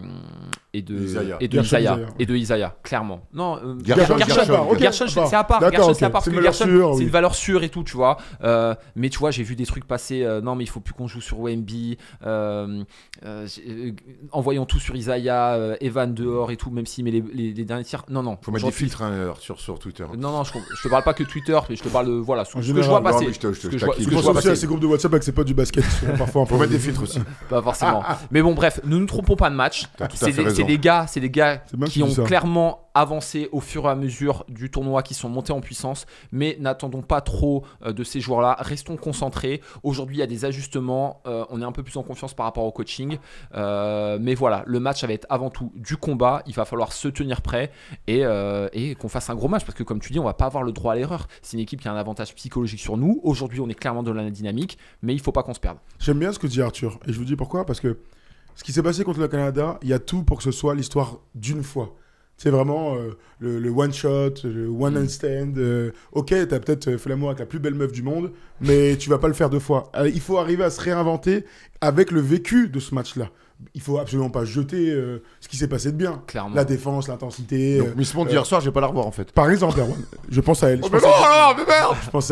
Isaiah, clairement. Non, Gershon, c'est à part. Gershon, c'est à part parce que Gershon, c'est une valeur sûre et tout, tu vois. Mais tu vois, j'ai vu des trucs passer. Non, mais il faut plus qu'on joue sur Wemby. Envoyons tout sur Isaiah, Evan dehors et tout, même s'il met les derniers tirs. Non. Faut mettre des filtres sur Twitter. Non, je te parle pas que Twitter, mais je te parle de voilà ce que je vois passer. Je pense aussi à ces groupes de WhatsApp avec c'est pas du basket. Parfois, faut mettre des filtres aussi. Pas forcément. Mais bon, bref, ne nous trompons pas de match. C'est des gars qui ont clairement avancé au fur et à mesure du tournoi, qui sont montés en puissance, mais n'attendons pas trop de ces joueurs-là. Restons concentrés. Aujourd'hui, il y a des ajustements. On est un peu plus en confiance par rapport au coaching. Mais voilà, le match, ça va être avant tout du combat. Il va falloir se tenir prêt et qu'on fasse un gros match parce que, comme tu dis, on va pas avoir le droit à l'erreur. C'est une équipe qui a un avantage psychologique sur nous. Aujourd'hui, on est clairement dans la dynamique, mais il faut pas qu'on se perde. J'aime bien ce que dit Arthur et je vous dis pourquoi. Parce que ce qui s'est passé contre le Canada, il y a tout pour que ce soit l'histoire d'une fois. C'est vraiment le one shot, le one hand stand. Ok, t'as peut-être fait l'amour avec la plus belle meuf du monde, mais tu vas pas le faire 2 fois. Il faut arriver à se réinventer avec le vécu de ce match-là. Il faut absolument pas jeter ce qui s'est passé de bien. Clairement. La défense, l'intensité. Donc, Miss Monde d'hier soir, je vais pas la revoir en fait. Par exemple, Erwan, je pense à elle. Oh, mais non, mais merde. Je pense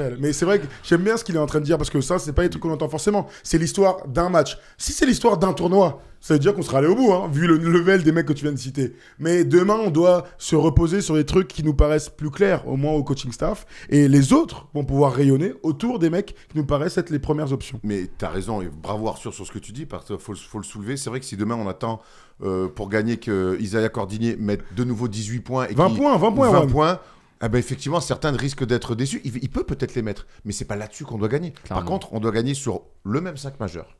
à elle. Mais c'est vrai que j'aime bien ce qu'il est en train de dire parce que ça, c'est pas les trucs qu'on entend forcément. C'est l'histoire d'un match. Si c'est l'histoire d'un tournoi, ça veut dire qu'on sera allé au bout, hein, vu le level des mecs que tu viens de citer. Mais demain, on doit se reposer sur des trucs qui nous paraissent plus clairs, au moins au coaching staff. Et les autres vont pouvoir rayonner autour des mecs qui nous paraissent être les premières options. Mais t'as raison, et bravo Arthur sur ce que tu dis, parce qu'il faut le soulever. C'est vrai que si demain on attend pour gagner que Isaiah Cordinier mette de nouveau 18 points et 20 points. Eh ben effectivement, certains risquent d'être déçus. Il peut peut-être les mettre, mais c'est pas là-dessus qu'on doit gagner. Clairement. Par contre, on doit gagner sur le même 5 majeur.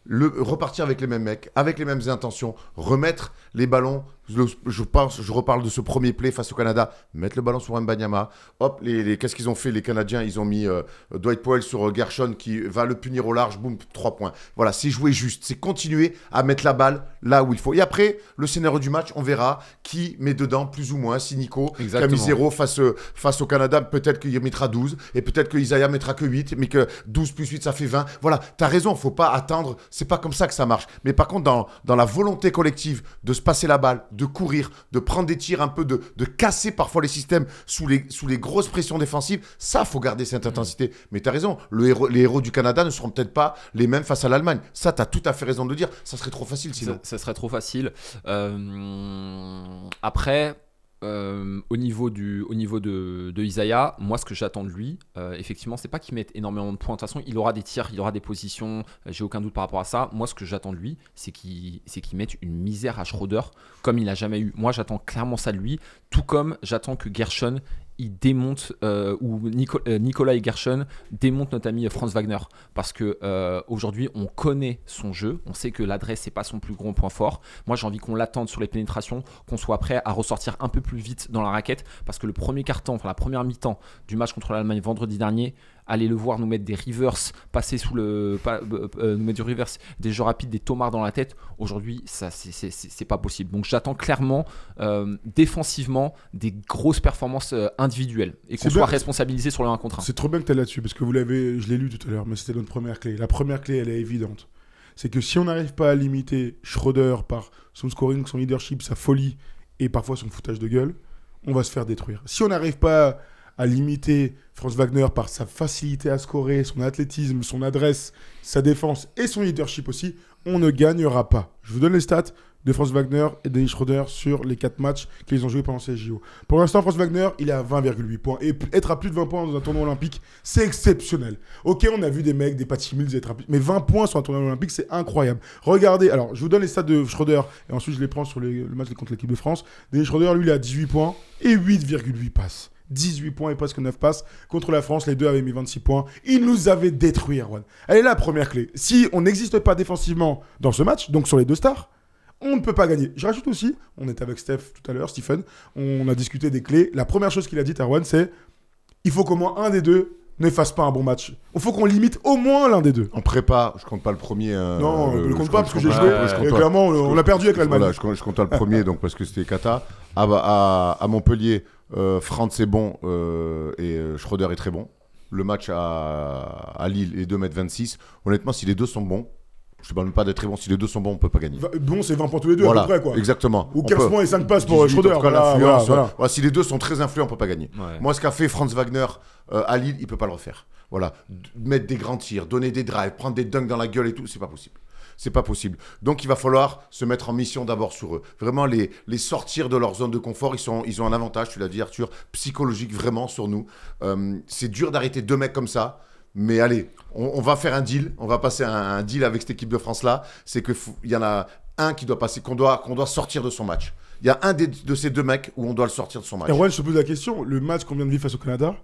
Repartir avec les mêmes mecs, avec les mêmes intentions, remettre les ballons. Je reparle de ce premier play face au Canada, mettre le ballon sur Mbanyama. Hop, qu'est-ce qu'ils ont fait les Canadiens? Ils ont mis Dwight Powell sur Gershon qui va le punir au large, boum, 3 points. Voilà, c'est jouer juste, c'est continuer à mettre la balle là où il faut. Et après, le scénario du match, on verra qui met dedans plus ou moins. Si Nico qui a mis 0 face au Canada, peut-être qu'il mettra 12 et peut-être que Isaiah mettra que 8, mais que 12 plus 8, ça fait 20. Voilà, t'as raison, faut pas attendre. C'est pas comme ça que ça marche. Mais par contre, dans la volonté collective de se passer la balle, de courir, de prendre des tirs un peu, de casser parfois les systèmes sous les grosses pressions défensives, ça, faut garder cette intensité. Mais tu as raison, les héros du Canada ne seront peut-être pas les mêmes face à l'Allemagne. Ça, tu as tout à fait raison de le dire. Ça serait trop facile sinon. Ça serait trop facile. Après... au niveau de Isaiah, moi ce que j'attends de lui, effectivement, c'est pas qu'il mette énormément de points. De toute façon, il aura des tirs, il aura des positions, j'ai aucun doute par rapport à ça. Moi, ce que j'attends de lui, c'est qu'il mette une misère à Schroeder comme il n'a jamais eu. Moi, j'attends clairement ça de lui, tout comme j'attends que Gershon il démonte ou Nicolas et Gershon démontent notre ami Franz Wagner parce que aujourd'hui on connaît son jeu, on sait que l'adresse c'est pas son plus gros point fort. Moi j'ai envie qu'on l'attende sur les pénétrations, qu'on soit prêt à ressortir un peu plus vite dans la raquette parce que le premier quart-temps, enfin la première mi-temps du match contre l'Allemagne vendredi dernier, aller le voir nous mettre des reverse, passer sous nous mettre du reverse, des jeux rapides, des tomards dans la tête. Aujourd'hui, ça c'est pas possible. Donc j'attends clairement défensivement des grosses performances individuelles et qu'on soit responsabilisé sur le 1 contre 1. C'est trop bien que tu es là-dessus parce que je l'ai lu tout à l'heure, mais c'était notre première clé. La première clé, elle est évidente. C'est que si on n'arrive pas à limiter Schroeder par son scoring, son leadership, sa folie et parfois son foutage de gueule, on va se faire détruire. Si on n'arrive pas à limiter Franz Wagner par sa facilité à scorer, son athlétisme, son adresse, sa défense et son leadership aussi, on ne gagnera pas. Je vous donne les stats de Franz Wagner et Dennis Schroeder sur les 4 matchs qu'ils ont joués pendant ces JO. Pour l'instant, Franz Wagner, il est à 20,8 points. Et être à plus de 20 points dans un tournoi olympique, c'est exceptionnel. Ok, on a vu des mecs, des Patty Mills être à plus... Mais 20 points sur un tournoi olympique, c'est incroyable. Regardez, alors, je vous donne les stats de Schroeder et ensuite je les prends sur le match contre l'équipe de France. Dennis Schroeder, lui, il a 18 points et 8,8 passes. 18 points et presque 9 passes. Contre la France, les deux avaient mis 26 points. Ils nous avaient détruits, Erwan. Elle est là, la première clé. Si on n'existe pas défensivement dans ce match, donc sur les deux stars, on ne peut pas gagner. Je rajoute aussi, on était avec Steph tout à l'heure, Stephen, on a discuté des clés. La première chose qu'il a dit, Erwan, c'est il faut qu'au moins un des deux ne fasse pas un bon match. Il faut qu'on limite au moins l'un des deux. En prépa, je compte pas le premier. Non, je le compte pas parce que j'ai joué. Et clairement, on a perdu avec l'Allemagne. Voilà, je compte pas le premier donc parce que c'était Kata. À Montpellier, Franz est bon et Schroeder est très bon. Le match à Lille, les 2,26 m. Honnêtement, si les deux sont bons, je ne parle même pas d'être très bon. Si les deux sont bons, on ne peut pas gagner. Bon, c'est 20 points tous les deux voilà, à peu près, quoi. Exactement. Ou 15 points et 5 passes pour Schroeder. Voilà. Si les deux sont très influents, on ne peut pas gagner. Ouais. Moi, ce qu'a fait Franz Wagner à Lille, il ne peut pas le refaire. Voilà. Mettre des grands tirs, donner des drives, prendre des dunks dans la gueule et tout, c'est pas possible. C'est pas possible. Donc, il va falloir se mettre en mission d'abord sur eux. Vraiment, les sortir de leur zone de confort. Ils ont un avantage, tu l'as dit, Arthur, psychologique vraiment sur nous. C'est dur d'arrêter 2 mecs comme ça. Mais allez, on va faire un deal. On va passer un deal avec cette équipe de France-là. C'est qu'il y en a un qui doit passer, qu'on doit sortir de son match. Il y a un de ces 2 mecs où on doit le sortir de son match. Erwan, je te pose la question. Le match qu'on vient de vivre face au Canada,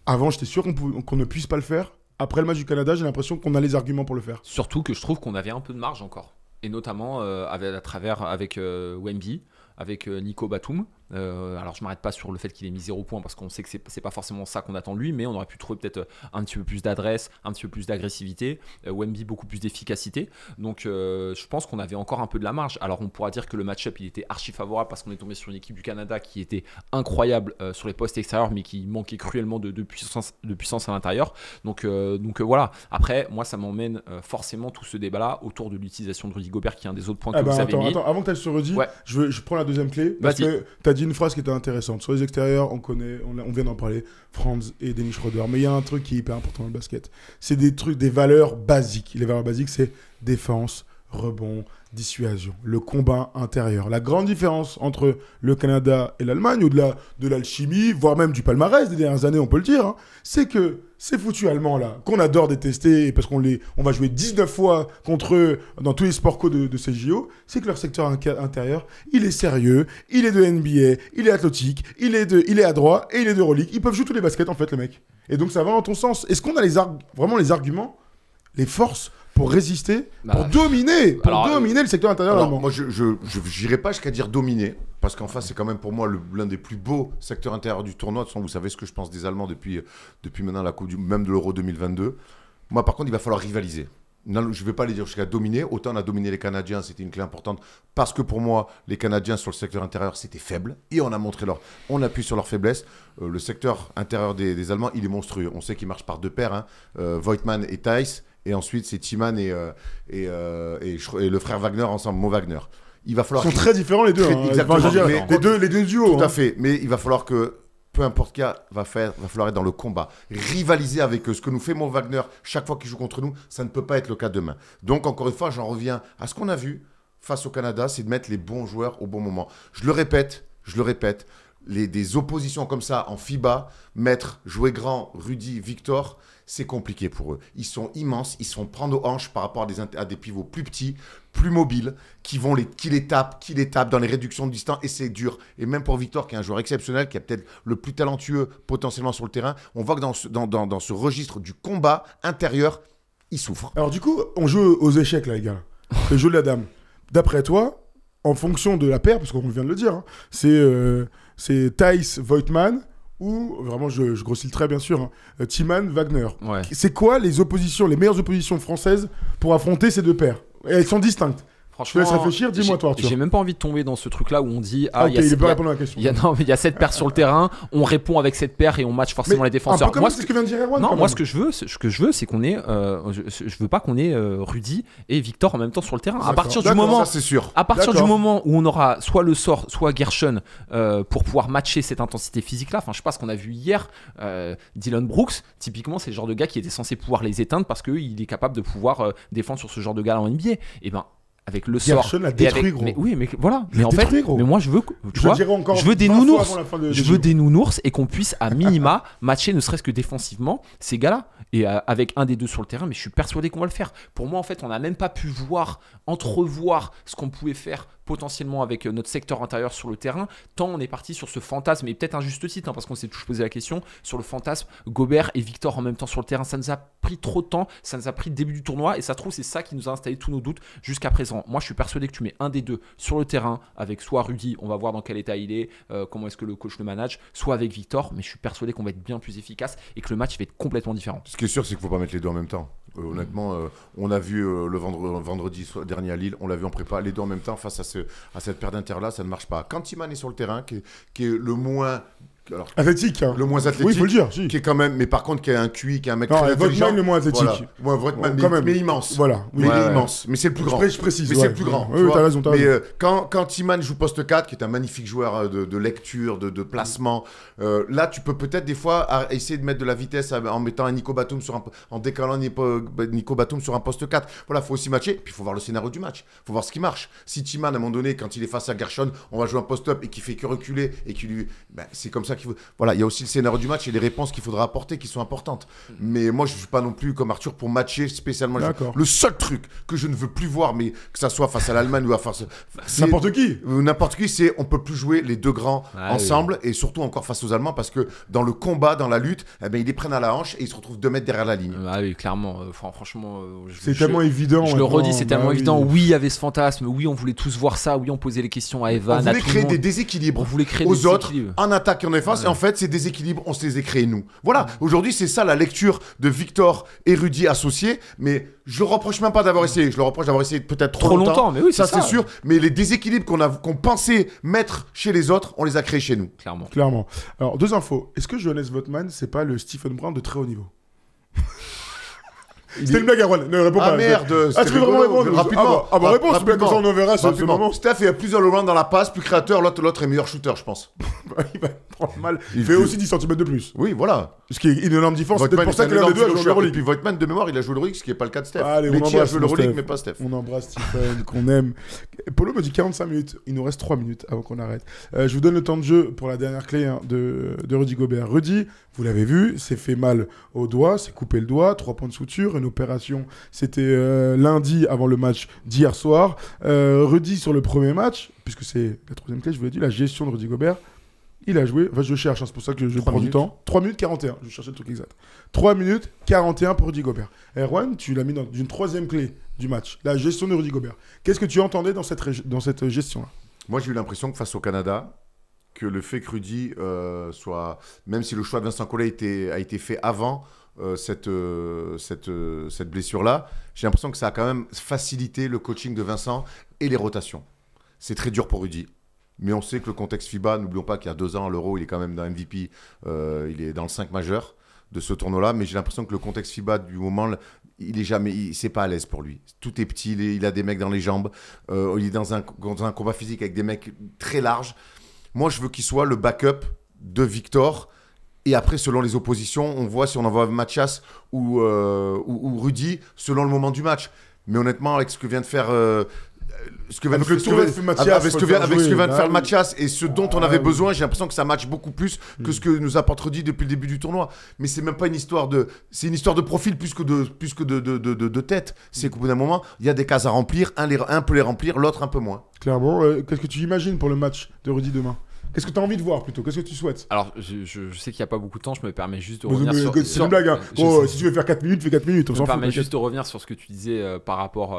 avant, j'étais sûr qu'on ne puisse pas le faire. Après le match du Canada, j'ai l'impression qu'on a les arguments pour le faire. Surtout que je trouve qu'on avait un peu de marge encore. Et notamment à travers avec Wemby, avec Nico Batum, Alors je m'arrête pas sur le fait qu'il ait mis 0 points parce qu'on sait que c'est pas forcément ça qu'on attend de lui, mais on aurait pu trouver peut-être un petit peu plus d'adresse, un petit peu plus d'agressivité, Wemby beaucoup plus d'efficacité. Donc je pense qu'on avait encore un peu de la marge. Alors on pourra dire que le match-up il était archi favorable parce qu'on est tombé sur une équipe du Canada qui était incroyable sur les postes extérieurs, mais qui manquait cruellement de puissance à l'intérieur. Donc voilà. Après, moi ça m'emmène forcément tout ce débat-là autour de l'utilisation de Rudy Gobert, qui est un des autres points que vous avez mis. Attends, avant que tu ailles sur Rudy, Ouais. je prends la deuxième clé parce que tu as dit une phrase qui était intéressante. Sur les extérieurs, on vient d'en parler, Franz et Dennis Schroeder. Mais il y a un truc qui est hyper important dans le basket. C'est des valeurs basiques. Les valeurs basiques, c'est défense, rebond, dissuasion, le combat intérieur. La grande différence entre le Canada et l'Allemagne, au-delà de l'alchimie, voire même du palmarès des dernières années, on peut le dire, hein, c'est que ces foutus Allemands là, qu'on adore détester parce on va jouer 19 fois contre eux dans tous les sports co de ces JO, c'est que leur secteur intérieur, il est sérieux, il est de NBA, il est athlétique, il est adroit et il est d'Euroleague. Ils peuvent jouer tous les baskets en fait, les mecs. Et donc ça va dans ton sens. Est-ce qu'on a vraiment les arguments, les forces pour résister, pour dominer le secteur intérieur allemand? Moi, je n'irai pas jusqu'à dire dominer, parce qu'en face, c'est quand même pour moi l'un des plus beaux secteurs intérieurs du tournoi. De toute façon, vous savez ce que je pense des Allemands depuis maintenant la Coupe même de l'Euro 2022. Moi, par contre, il va falloir rivaliser. Non, je ne vais pas les dire jusqu'à dominer. Autant on a dominé les Canadiens, c'était une clé importante, parce que pour moi, les Canadiens sur le secteur intérieur, c'était faible, et on appuie sur leur faiblesse. Le secteur intérieur des Allemands, il est monstrueux. On sait qu'il marche par deux paires, hein. Voigtmann et Theis. Et ensuite, c'est Thiemann et le frère Wagner ensemble, Mo Wagner. Il va falloir. Ils sont très différents les deux. Exactement. Enfin, les deux duos. Tout à fait. Mais il va falloir que, peu importe qui va falloir être dans le combat, rivaliser avec eux. Ce que nous fait Mo Wagner chaque fois qu'il joue contre nous, ça ne peut pas être le cas demain. Donc encore une fois, j'en reviens à ce qu'on a vu face au Canada, c'est de mettre les bons joueurs au bon moment. Je le répète. Des oppositions comme ça en FIBA, jouer grand, Rudy, Victor, c'est compliqué pour eux. Ils sont immenses, ils se font prendre aux hanches par rapport à des pivots plus petits, plus mobiles, qui les tapent dans les réductions de distance, et c'est dur. Et même pour Victor, qui est un joueur exceptionnel, qui est peut-être le plus talentueux potentiellement sur le terrain, on voit que dans ce registre du combat intérieur, il souffre. Alors du coup, on joue aux échecs là, les gars. Le jeu de la dame. D'après toi, en fonction de la paire, parce qu'on vient de le dire, hein, c'est Theis, Voigtmann, ou, vraiment je grossis le trait bien sûr, hein, Thiemann, Wagner. Ouais. C'est quoi les meilleures oppositions françaises pour affronter ces deux paires? Et elles sont distinctes. Je te laisse réfléchir, dis-moi toi Arthur. J'ai même pas envie de tomber dans ce truc là où on dit il peut répondre à la question. Il y a 7 paires sur le terrain, on répond avec cette paire et on match forcément les défenseurs. Moi, c'est ce que vient de dire Erwan. Non, moi ce que je veux c'est qu'on ait je veux pas qu'on ait Rudy et Victor en même temps sur le terrain. À partir du moment ça, c'est sûr. À partir du moment où on aura soit le sort, soit Gershon pour pouvoir matcher cette intensité physique là, enfin je sais pas ce qu'on a vu hier, Dylan Brooks, typiquement c'est le genre de gars qui était censé pouvoir les éteindre parce qu'il est capable de pouvoir défendre sur ce genre de gars en NBA. Et ben avec le sort. Gershon l'a détruit, gros. Mais oui, mais voilà. Mais en fait, mais moi je veux, je veux des nounours. Je veux des nounours et qu'on puisse à minima matcher, ne serait-ce que défensivement, ces gars-là. Et avec un des deux sur le terrain, mais je suis persuadé qu'on va le faire. Pour moi, en fait, on n'a même pas pu entrevoir ce qu'on pouvait faire potentiellement avec notre secteur intérieur sur le terrain, tant on est parti sur ce fantasme, et peut-être un juste titre, hein, parce qu'on s'est tous posé la question, sur le fantasme Gobert et Victor en même temps sur le terrain. Ça nous a pris trop de temps, ça nous a pris le début du tournoi, et ça se trouve, c'est ça qui nous a installé tous nos doutes jusqu'à présent. Moi, je suis persuadé que tu mets un des deux sur le terrain, avec soit Rudy, on va voir dans quel état il est, comment est-ce que le coach le manage, soit avec Victor, mais je suis persuadé qu'on va être bien plus efficace et que le match va être complètement différent. Ce qui est sûr, c'est qu'il ne faut pas mettre les deux en même temps. Honnêtement, on a vu le vendredi dernier à Lille, on l'a vu en prépa, les deux en même temps face à cette paire d'inter-là, ça ne marche pas. Quand Thiemann est sur le terrain, qui est le moins... athlétique, hein. Le moins athlétique, oui, il faut le dire, si. Qui est quand même, mais par contre qui a un QI, qui est un mec très intelligent. Voigtmann le moins athlétique. Voilà. Voigtmann, mais immense. Voilà. Oui, mais immense. Mais c'est le plus grand. Je précise. Mais c'est le plus grand. Oui, t'as raison. Mais quand Thiemann joue poste 4, qui est un magnifique joueur de lecture, de placement, là tu peux peut-être des fois essayer de mettre de la vitesse en mettant un Nico Batum en décalant Nico Batum sur un poste 4. Voilà, faut aussi matcher. Puis il faut voir le scénario du match. Faut voir ce qui marche. Si Thiemann à un moment donné, quand il est face à Gershon, on va jouer un post-up et qu'il fait que reculer et qu'il lui, c'est comme ça ça qu'il faut. Voilà, il y a aussi le scénario du match et les réponses qu'il faudra apporter qui sont importantes. Mais moi, je ne suis pas non plus comme Arthur pour matcher spécialement. Le seul truc que je ne veux plus voir, mais que ça soit face à l'Allemagne ou à face. N'importe qui, c'est on peut plus jouer les deux grands ensemble et surtout encore face aux Allemands parce que dans le combat, dans la lutte, eh ben, ils les prennent à la hanche et ils se retrouvent 2 mètres derrière la ligne. Ah oui, clairement. Franchement, c'est tellement évident. Je le redis, c'est tellement évident. Oui, il y avait ce fantasme. Oui, on voulait tous voir ça. Oui, on posait les questions à Evan. On voulait créer des déséquilibres aux autres, en attaque et en défense. Et en fait, ces déséquilibres, on se les a créés nous. Voilà. Aujourd'hui, c'est ça la lecture de Victor et Rudy associés. Mais je le reproche même pas d'avoir essayé. Je le reproche d'avoir essayé peut-être trop longtemps. Mais oui, ça c'est sûr. Mais les déséquilibres qu'on pensait mettre chez les autres, on les a créés chez nous. Clairement. Alors, 2 infos. Est-ce que Johannes Voetman, c'est pas le Stephen Brown de très haut niveau? C'était une blague, Erwan. Ne réponds pas. Ah merde. Tu peux vraiment répondre rapidement? Réponds. Comme ça, on en verra ce moment. Steph est plus all-around dans la passe, plus créateur. L'autre est meilleur shooter, je pense. Il va prendre mal. Il fait aussi 10 cm de plus. Oui, voilà. Ce qui est une énorme différence. C'est peut-être pour ça que l'un des deux a joué l'Euroleague. Et puis Voetman, de mémoire, il a joué l'Euroleague, ce qui n'est pas le cas de Steph. Allez, on embrasse l'Euroleague, mais pas Steph. On embrasse Stephen, qu'on aime. Polo me dit 45 minutes. Il nous reste 3 minutes avant qu'on arrête. Je vous donne le temps de jeu pour la dernière clé de Rudy Gobert. Rudy, vous l'avez vu, s'est fait mal au doigt, s'est coupé le doigt, 3 points de suture, une opération. C'était lundi avant le match d'hier soir. Rudy, sur le premier match, puisque c'est la 3e clé, je vous l'ai dit, la gestion de Rudy Gobert, il a joué, enfin je cherche, c'est pour ça que je prends du temps. 3 minutes 41, je cherchais le truc exact. 3 minutes 41 pour Rudy Gobert. Erwan, tu l'as mis dans une 3e clé du match, la gestion de Rudy Gobert. Qu'est-ce que tu entendais dans cette gestion-là? Moi, j'ai eu l'impression que face au Canada, que le fait que Rudy soit, même si le choix de Vincent Collet a été fait avant cette blessure-là, j'ai l'impression que ça a quand même facilité le coaching de Vincent et les rotations. C'est très dur pour Rudy. Mais on sait que le contexte FIBA, n'oublions pas qu'il y a 2 ans, l'Euro, il est quand même dans MVP, il est dans le 5 majeur de ce tournoi-là, mais j'ai l'impression que le contexte FIBA du moment, c'est pas à l'aise pour lui. Tout est petit, il a des mecs dans les jambes, il est dans un combat physique avec des mecs très larges. Moi, je veux qu'il soit le backup de Victor. Et après, selon les oppositions, on voit si on envoie Mathias ou Rudy, selon le moment du match. Mais honnêtement, avec ce que vient de faire... ce que vient de faire Mathias et ce dont on avait besoin, j'ai l'impression que ça match beaucoup plus que ce que nous apporte Rudy depuis le début du tournoi. Mais c'est même pas une histoire de... C'est une histoire de profil plus que de tête. C'est qu'au bout d'un moment, il y a des cases à remplir. Un peut les remplir, l'autre un peu moins. Clairement. Qu'est-ce que tu imagines pour le match de Rudy demain? Qu'est-ce que tu as envie de voir plutôt? Qu'est-ce que tu souhaites? Alors, je sais qu'il n'y a pas beaucoup de temps, je me permets juste de revenir sur... C'est une blague, hein. Si tu veux faire 4 minutes, fais 4 minutes. Je me permets juste de revenir sur ce que tu disais par rapport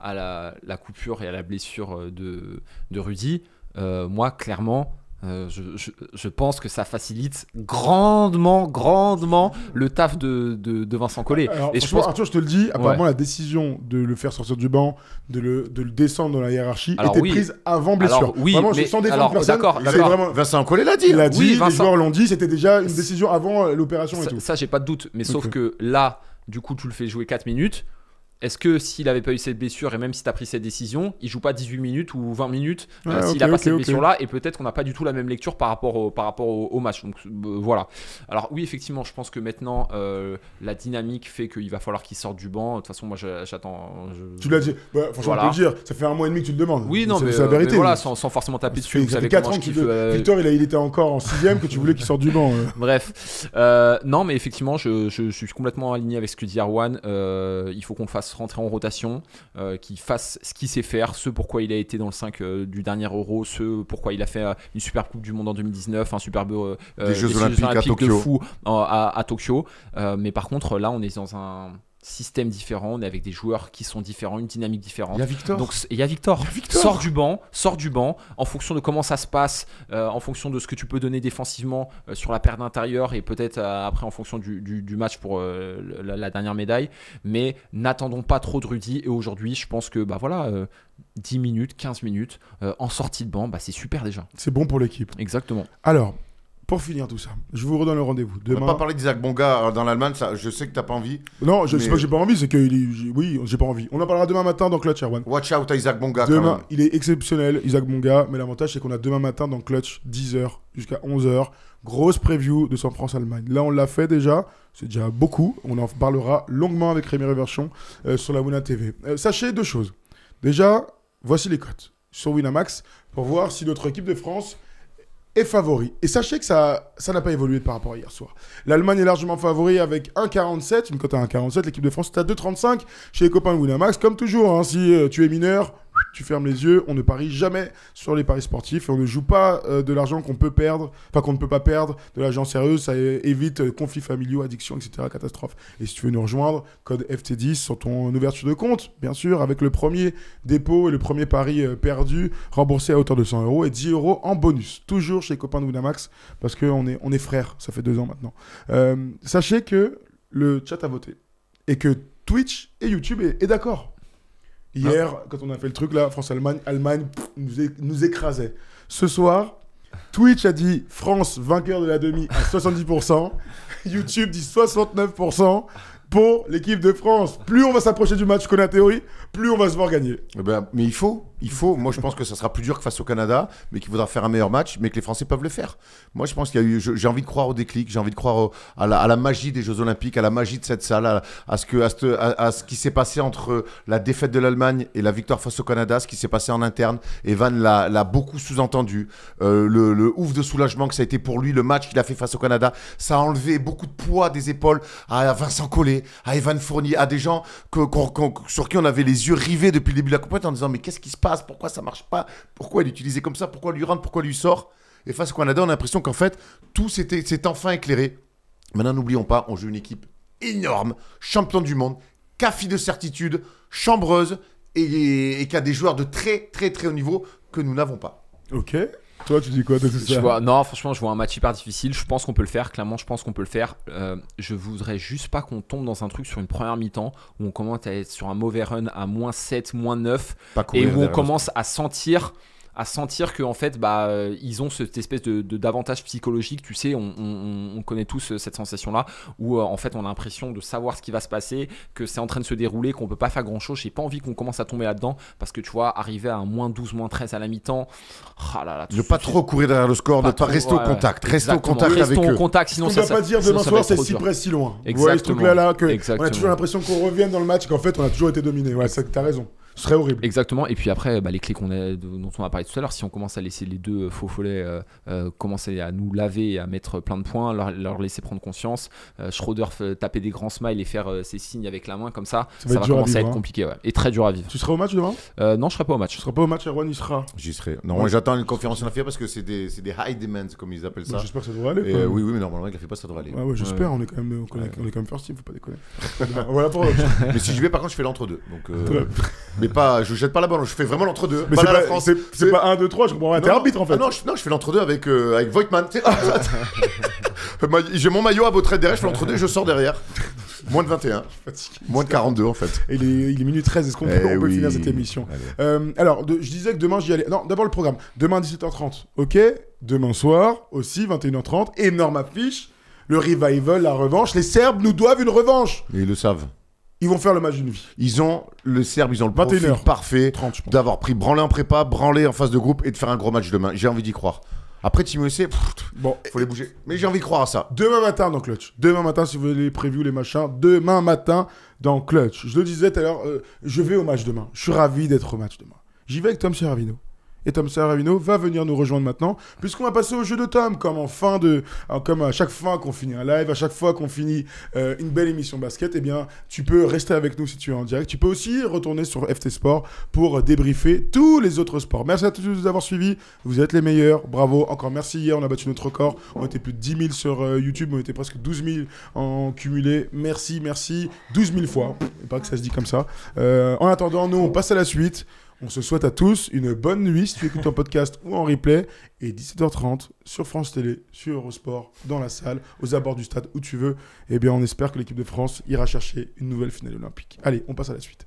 à la coupure et à la blessure de Rudy. Moi, clairement... je pense que ça facilite grandement le taf de Vincent Collet. Alors, et Arthur, je te le dis, apparemment la décision de le faire sortir du banc, de le descendre dans la hiérarchie, était prise avant blessure. Alors, oui, vraiment, mais sans défendre personne. D'accord. Vraiment... Vincent Collet l'a dit. Il l'a dit, les joueurs l'ont dit, c'était déjà une décision avant l'opération et tout. Ça, j'ai pas de doute. Mais sauf que là, du coup, tu le fais jouer 4 minutes. Est-ce que s'il n'avait pas eu cette blessure et même si tu as pris cette décision, il joue pas 18 minutes ou 20 minutes s'il n'a pas cette blessure-là et peut-être qu'on n'a pas du tout la même lecture par rapport au match. Donc voilà. Alors oui, effectivement, je pense que maintenant la dynamique fait qu'il va falloir qu'il sorte du banc. De toute façon, moi j'attends. Tu l'as dit. Franchement, on peut le dire. Ça fait 1 mois et demi que tu le demandes. Oui, non, mais c'est la vérité. Mais voilà, sans forcément taper dessus. Ça fait 4 ans que Victor, il était encore en 6ème que tu voulais qu'il sorte du banc. Bref. Non, mais effectivement, je suis complètement aligné avec ce que dit Erwan. Il faut qu'on le fasse rentrer en rotation, qu'il fasse ce qu'il sait faire, ce pourquoi il a été dans le 5 du dernier Euro, ce pourquoi il a fait une superbe Coupe du Monde en 2019, un superbe des Jeux Olympiques à Tokyo. De fou à Tokyo. Mais par contre, là, on est dans un système différent, on est avec des joueurs qui sont différents, une dynamique différente. Il y a Victor. Donc il y a Victor. Sors du banc en fonction de comment ça se passe, en fonction de ce que tu peux donner défensivement sur la paire d'intérieur et peut-être après en fonction du match pour la dernière médaille. Mais n'attendons pas trop de Rudy et aujourd'hui, je pense que 10 minutes, 15 minutes en sortie de banc, c'est super déjà. C'est bon pour l'équipe. Exactement. Alors, pour finir tout ça, je vous redonne le rendez-vous. Demain... On va pas parler d'Isaac Bonga dans l'Allemagne, ça, je sais que t'as pas envie. Non, c'est pas que j'ai pas envie, c'est que oui, j'ai pas envie. On en parlera demain matin dans Clutch, Erwan. Watch out à Isaac Bonga. Demain, il est exceptionnel, Isaac Bonga, mais l'avantage c'est qu'on a demain matin dans Clutch, 10h jusqu'à 11h, grosse preview de San France-Allemagne. Là, on l'a fait déjà, c'est déjà beaucoup. On en parlera longuement avec Rémi Reverchon sur la Wina TV. Sachez 2 choses. Déjà, voici les cotes sur Winamax pour voir si notre équipe de France est favori. Et sachez que ça n'a pas évolué par rapport à hier soir. L'Allemagne est largement favori avec 1,47, une cote à 1,47. L'équipe de France est à 2,35 chez les copains de Winamax. Comme toujours, hein, si tu es mineur, tu fermes les yeux. On ne parie jamais sur les paris sportifs et on ne joue pas de l'argent qu'on peut perdre, enfin qu'on ne peut pas perdre, de l'argent sérieux. Ça évite conflits familiaux, addictions, etc. Catastrophe. Et si tu veux nous rejoindre, code FT10 sur ton ouverture de compte, bien sûr, avec le premier dépôt et le premier pari perdu, remboursé à hauteur de 100 € et 10 € en bonus. Toujours chez les copains de Winamax parce qu'on est frères. Ça fait 2 ans maintenant. Sachez que le chat a voté et que Twitch et YouTube est d'accord. Hier, quand on a fait le truc là, France-Allemagne, Allemagne nous écrasait. Ce soir, Twitch a dit France vainqueur de la demi à 70%. YouTube dit 69% pour l'équipe de France. Plus on va s'approcher du match qu'on a théorie, plus on va se voir gagner. Mais il faut. Moi, je pense que ça sera plus dur que face au Canada, mais qu'il faudra faire un meilleur match, mais que les Français peuvent le faire. Moi, je pense qu'il y a eu. J'ai envie de croire au déclic, j'ai envie de croire à la magie des Jeux Olympiques, à la magie de cette salle, à ce qui s'est passé entre la défaite de l'Allemagne et la victoire face au Canada, ce qui s'est passé en interne. Evan l'a beaucoup sous-entendu. Le ouf de soulagement que ça a été pour lui, le match qu'il a fait face au Canada, ça a enlevé beaucoup de poids des épaules à Vincent Collet, à Evan Fournier, à des gens sur qui on avait les yeux rivés depuis le début de la compétition en disant mais qu'est-ce qui se passe? Pourquoi ça marche pas? Pourquoi l'utiliser comme ça? Pourquoi lui rentre? Pourquoi lui sort? Et face au Canada, on a l'impression qu'en fait, tout s'est enfin éclairé. Maintenant, n'oublions pas, on joue une équipe énorme, champion du monde, café de certitude, chambreuse et qui a des joueurs de très très très haut niveau que nous n'avons pas. Ok. Toi, tu dis quoi de tout ça? Non, franchement, je vois un match hyper difficile. Je pense qu'on peut le faire. Clairement, je pense qu'on peut le faire. Je voudrais juste pas qu'on tombe dans un truc sur une première mi-temps où on commence à être sur un mauvais run à -7, -9 et où on commence à sentir que en fait ils ont cette espèce d'avantage psychologique, tu sais, on connaît tous cette sensation là où en fait on a l'impression de savoir ce qui va se passer, que c'est en train de se dérouler, qu'on peut pas faire grand chose. J'ai pas envie qu'on commence à tomber là-dedans parce que tu vois, arriver à un -12, -13 à la mi-temps, ne pas trop courir derrière le score, ne pas rester au contact, rester au contact avec eux. Sinon on ne va pas dire demain soir c'est si près si loin. Vous voyez ce truc là que on a toujours l'impression qu'on revienne dans le match, qu'en fait on a toujours été dominé. Ouais, t'as raison. Ce serait horrible. Exactement. Et puis après, les clés dont on a parlé tout à l'heure, si on commence à laisser les deux faux follets commencer à nous laver et à mettre plein de points, leur laisser prendre conscience, Schroeder taper des grands smiles et faire ses signes avec la main comme ça va commencer à être compliqué. Ouais. Et très dur à vivre. Tu seras au match demain? Non, je serai pas au match. Tu seras pas au match, Erwan, il sera. J'y serai. Non, j'attends une conférence en affaires parce que c'est des high demands comme ils appellent ça. J'espère que ça devrait aller. Oui, mais normalement, avec la FIBA, ça devrait aller. Ouais, j'espère. On est quand même first team, faut pas déconner. Voilà pour mais si je vais, par contre, je fais l'entre-deux. Donc, mais pas, je jette pas la balle, je fais vraiment l'entre-deux. Mais c'est pas 1, 2, 3, je comprends pas. T'es arbitre en fait. Non, je fais l'entre-deux avec Voigtman. J'ai mon maillot à votre trait derrière, je fais l'entre-deux et je sors derrière. Moins de 21. Moins de 42 en fait. Et il est minute 13, est-ce qu'on peut finir cette émission? Alors, je disais que demain j'y allais. Non, d'abord le programme. Demain 17h30, ok. Demain soir aussi, 21h30. Énorme affiche. Le revival, la revanche. Les Serbes nous doivent une revanche. Et ils le savent. Ils vont faire le match d'une vie. Les Serbes, ils ont le profil parfait 30, d'avoir pris branlé en prépa, branlé en phase de groupe et de faire un gros match demain. J'ai envie d'y croire. Après, Team USA, faut les bouger. Mais j'ai envie de croire à ça. Demain matin dans Clutch. Demain matin, si vous voulez les previews, les machins. Demain matin dans Clutch. Je le disais tout à l'heure, je vais au match demain. Je suis ravi d'être au match demain. J'y vais avec Tom Serravino. Et Tom Serravino va venir nous rejoindre maintenant, puisqu'on va passer au jeu de Tom, comme à chaque fois qu'on finit un live, à chaque fois qu'on finit une belle émission basket, eh bien, tu peux rester avec nous si tu es en direct. Tu peux aussi retourner sur FT Sport pour débriefer tous les autres sports. Merci à tous de nous avoir suivis. Vous êtes les meilleurs. Bravo. Encore merci. Hier, on a battu notre record. On était plus de 10 000 sur YouTube. On était presque 12 000 en cumulé. Merci. 12 000 fois. Pas que ça se dit comme ça. En attendant, nous, on passe à la suite. On se souhaite à tous une bonne nuit si tu écoutes en podcast ou en replay. Et 17h30 sur France Télé, sur Eurosport, dans la salle, aux abords du stade, où tu veux. Eh bien, on espère que l'équipe de France ira chercher une nouvelle finale olympique. Allez, on passe à la suite.